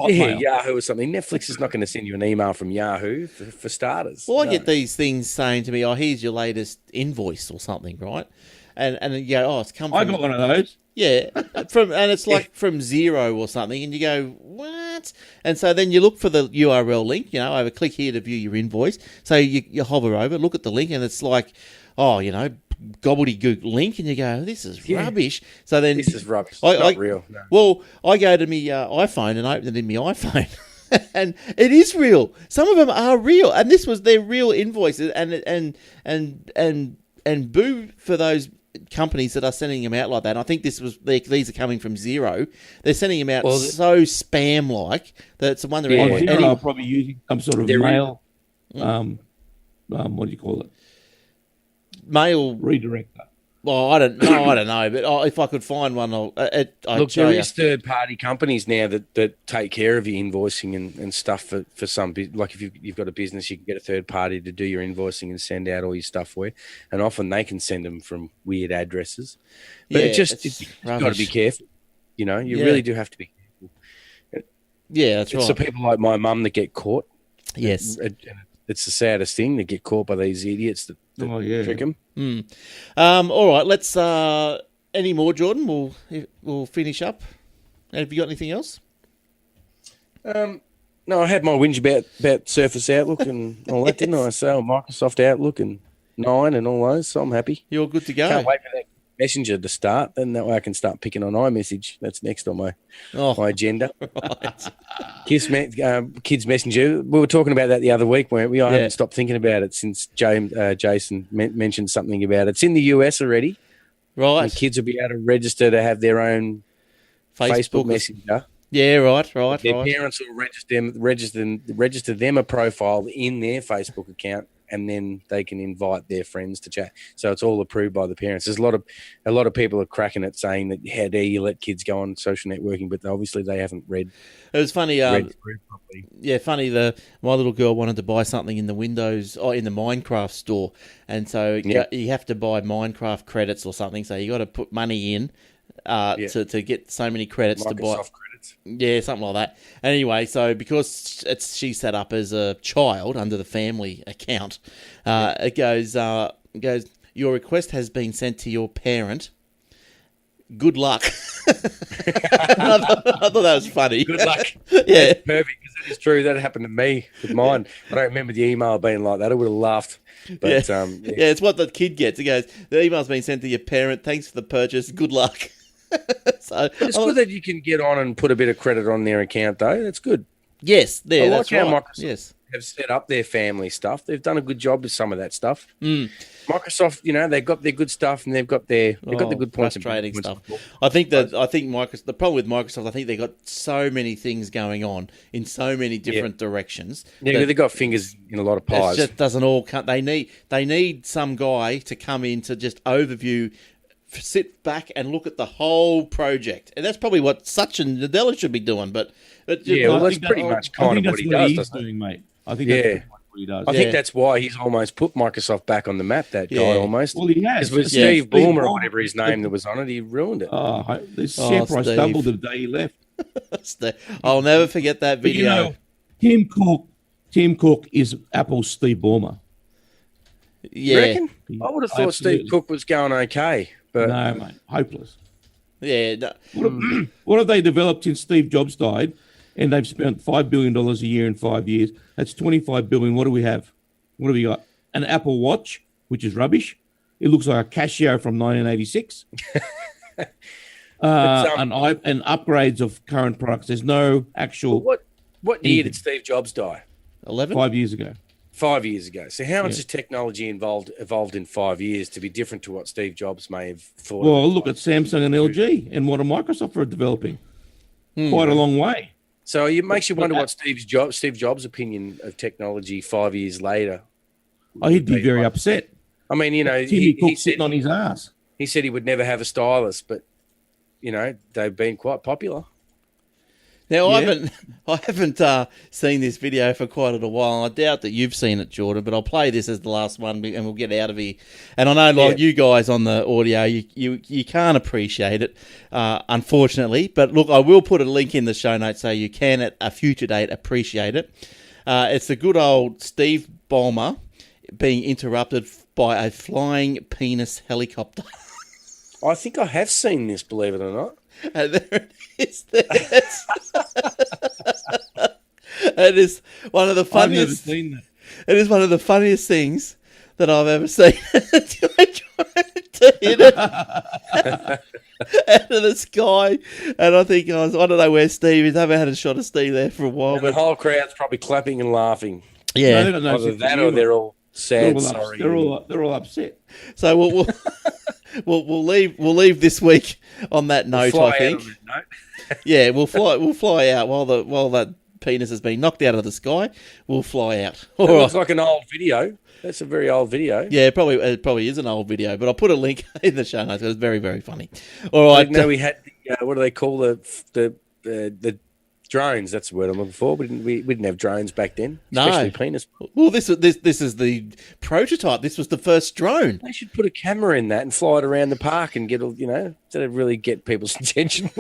Yahoo or something. Netflix is not going to send you an email from Yahoo for starters. Well, I get these things saying to me, here's your latest invoice or something, right? And you go, it's come from... I got one of those. Yeah, and it's like from Xero or something, and you go, what? And so then you look for the URL link, over click here to view your invoice. So you hover over, look at the link, and it's like, gobbledygook link, and you go, this is rubbish. So then this is rubbish. It's not real. No. Well, I go to my iPhone and open it in my iPhone, and it is real. Some of them are real, and this was their real invoices, and boo for those companies that are sending them out like that. And I think these are coming from Zero. They're sending them out so spam-like that it's wondering. Yeah, Zero are probably using some sort of mail. What do you call it? Mail redirector. Well, I don't know, but if I could find one, I'd look. show There you. is third-party companies now that take care of your invoicing and stuff for some. Like if you've got a business, you can get a third party to do your invoicing and send out all your stuff for you. And often they can send them from weird addresses. But it's got to be careful. You know, you really do have to be careful. Yeah, that's right. It's the people like my mum that get caught. Yes. It's the saddest thing to get caught by these idiots that trick them. All right, let's. Any more, Jordan? We'll finish up. Have you got anything else? No, I had my whinge about Surface Outlook and all that, didn't I? So Microsoft Outlook and 9 and all those. So I'm happy. You're good to go. Can't wait for that Messenger to start, then that way I can start picking on iMessage. That's next on my agenda. Right. Kids Messenger. We were talking about that the other week, weren't we? I haven't stopped thinking about it since Jason mentioned something about it. It's in the US already. Right. And kids will be able to register to have their own Facebook Messenger. Yeah, right. Their parents will register them a profile in their Facebook account, and then they can invite their friends to chat. So it's all approved by the parents. There's a lot of people are cracking it, saying that how dare you let kids go on social networking, but obviously they haven't read. It was funny. Read through properly. Yeah, funny. My little girl wanted to buy something in the Windows in the Minecraft store, and so you have to buy Minecraft credits or something. So you got to put money in to get so many credits to buy. Microsoft credits. Yeah, something like that. Anyway, so because she's set up as a child under the family account, it goes, your request has been sent to your parent. Good luck. I thought that was funny. Good luck. Yeah. That's perfect, because that is true. That happened to me with mine. I don't remember the email being like that. I would have laughed. But, it's what the kid gets. It goes, the email's been sent to your parent. Thanks for the purchase. Good luck. So it's good that you can get on and put a bit of credit on their account, though. That's good. Yes, I like that's how right. Microsoft have set up their family stuff. They've done a good job with some of that stuff. Mm. Microsoft, they've got their good stuff, and they've got the good points. Frustrating stuff. I think Microsoft. The problem with Microsoft, I think they've got so many things going on in so many different directions. Yeah, they've got fingers in a lot of pies. It just doesn't all come. They need some guy to come in to just overview. Sit back and look at the whole project, and that's probably what Satya Nadella should be doing. But that's pretty much kind of what he does, doing, mate. I think that's what he does. I think that's why he's almost put Microsoft back on the map. That guy almost. Well, he has. Because with Steve Ballmer or whatever his name that was on it, he ruined it. The share price doubled the day he left. I'll never forget that video. Tim Cook is Apple's Steve Ballmer. Yeah, you reckon? I would have thought Steve Cook was going okay. But no, mate, hopeless. Yeah. No. What have they developed since Steve Jobs died? And they've spent $5 billion a year in 5 years. That's $25 billion. What do we have? What have we got? An Apple Watch, which is rubbish. It looks like a Casio from 1986. And upgrades of current products. There's no actual. What year did Steve Jobs die? 5 years ago. 5 years ago. So how much has technology evolved in 5 years to be different to what Steve Jobs may have thought? Well, look at Samsung and LG and what Microsoft are developing. Quite a long way. So it makes you wonder what Steve Jobs' opinion of technology 5 years later. He'd be very upset. I mean, Timmy sitting on his ass. He said he would never have a stylus, but they've been quite popular. Now, I haven't seen this video for quite a little while. I doubt that you've seen it, Jordan, but I'll play this as the last one and we'll get out of here. And I know, you guys on the audio, you can't appreciate it, unfortunately. But look, I will put a link in the show notes so you can, at a future date, appreciate it. It's the good old Steve Ballmer being interrupted by a flying penis helicopter. I think I have seen this, believe it or not. And there it is. It is one of the funniest. I've never seen that. It is one of the funniest things that I've ever seen. I tried to hit it out of the sky, and I think I don't know where Steve is. I haven't had a shot of Steve there for a while. And the whole crowd's probably clapping and laughing. Yeah, either that or they're all sad. They're all upset. So we'll leave this week on that note. I think. Yeah, we'll fly out while that penis has been knocked out of the sky. We'll fly out. It looks like an old video. That's a very old video. Yeah, it probably is an old video, but I'll put a link in the show notes. It was very, very funny. All right. No, we had what do they call the drones? That's the word I'm looking for. We didn't have drones back then. Especially penis. Well, this is the prototype. This was the first drone. They should put a camera in that and fly it around the park and get instead of really get people's attention.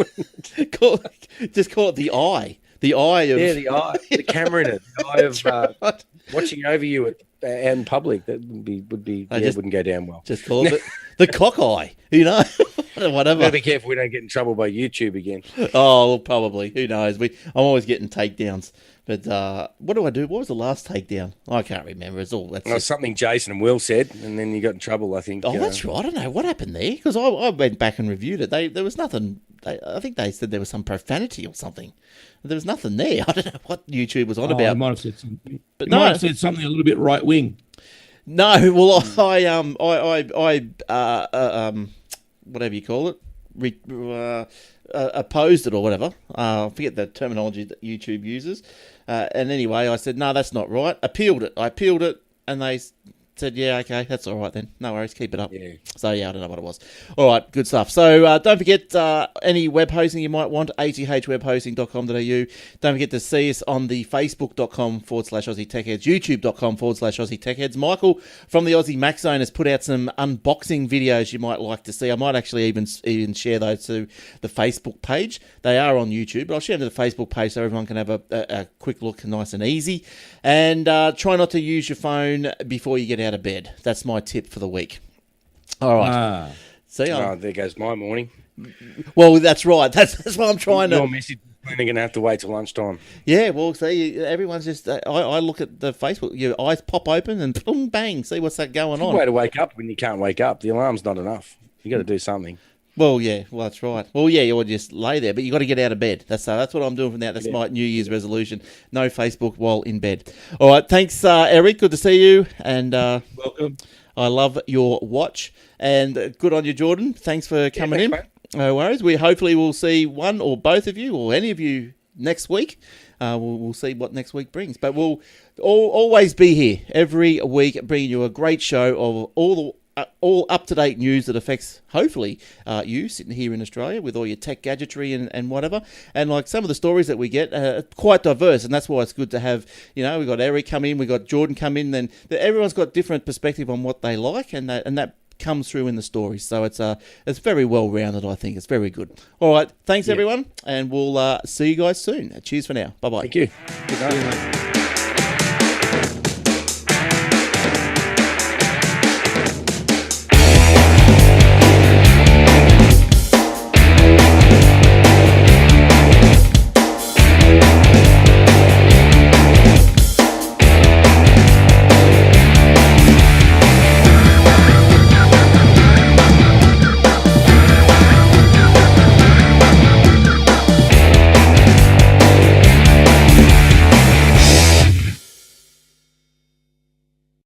Just call it the eye. The eye of the eye, the camera in it, the eye of right. Watching over you out in public. That wouldn't go down well. Just call it the cock eye. Whatever. Gotta be careful we don't get in trouble by YouTube again. Oh, well, probably. Who knows? I'm always getting takedowns. But what do I do? What was the last takedown? I can't remember. It's all something Jason and Will said, and then you got in trouble. I think. Oh, that's right. I don't know what happened there because I went back and reviewed it. There was nothing. I think they said there was some profanity or something. There was nothing there. I don't know what YouTube was on about. I might have said something. But might have said something a little bit right wing. No, well, I whatever you call it, opposed it or whatever. I forget the terminology that YouTube uses. And anyway, I said, no, that's not right. I appealed it, and they said, yeah, okay, that's all right then. No worries, keep it up. Yeah. So, yeah, I don't know what it was. All right, good stuff. So, don't forget any web hosting you might want, athwebhosting.com.au. Don't forget to see us on the facebook.com/Aussie Techheads, youtube.com/Aussie Techheads. Michael from the Aussie Mac Zone has put out some unboxing videos you might like to see. I might actually even share those to the Facebook page. They are on YouTube, but I'll share them to the Facebook page so everyone can have a quick look, nice and easy. And try not to use your phone before you get out of bed. That's my tip for the week. All right. See, there goes my morning. Well, that's right. That's what I'm trying to. Your message is going to have to wait till lunchtime. Yeah, well, see, everyone's just. I look at the Facebook. Your eyes pop open and boom, bang. See what's that going on. Way to wake up when you can't wake up. The alarm's not enough. You got to do something. Well, yeah, that's right. Well, yeah, you would just lay there, but you got to get out of bed. That's what I'm doing from now. That's my New Year's resolution. No Facebook while in bed. All right, thanks, Eric. Good to see you, and welcome. I love your watch, and good on you, Jordan. Thanks for coming in. Mate. No worries. We hopefully will see one or both of you or any of you next week. We'll see what next week brings, but we'll always be here every week, bringing you a great show of all up-to-date news that affects, hopefully, you sitting here in Australia with all your tech gadgetry and whatever. And like some of the stories that we get are quite diverse, and that's why it's good to have, we've got Eric come in, we've got Jordan come in, then everyone's got different perspective on what they like, and that comes through in the stories. So it's very well-rounded, I think. It's very good. All right, thanks, everyone, and we'll see you guys soon. Cheers for now. Bye-bye. Thank you. Good night.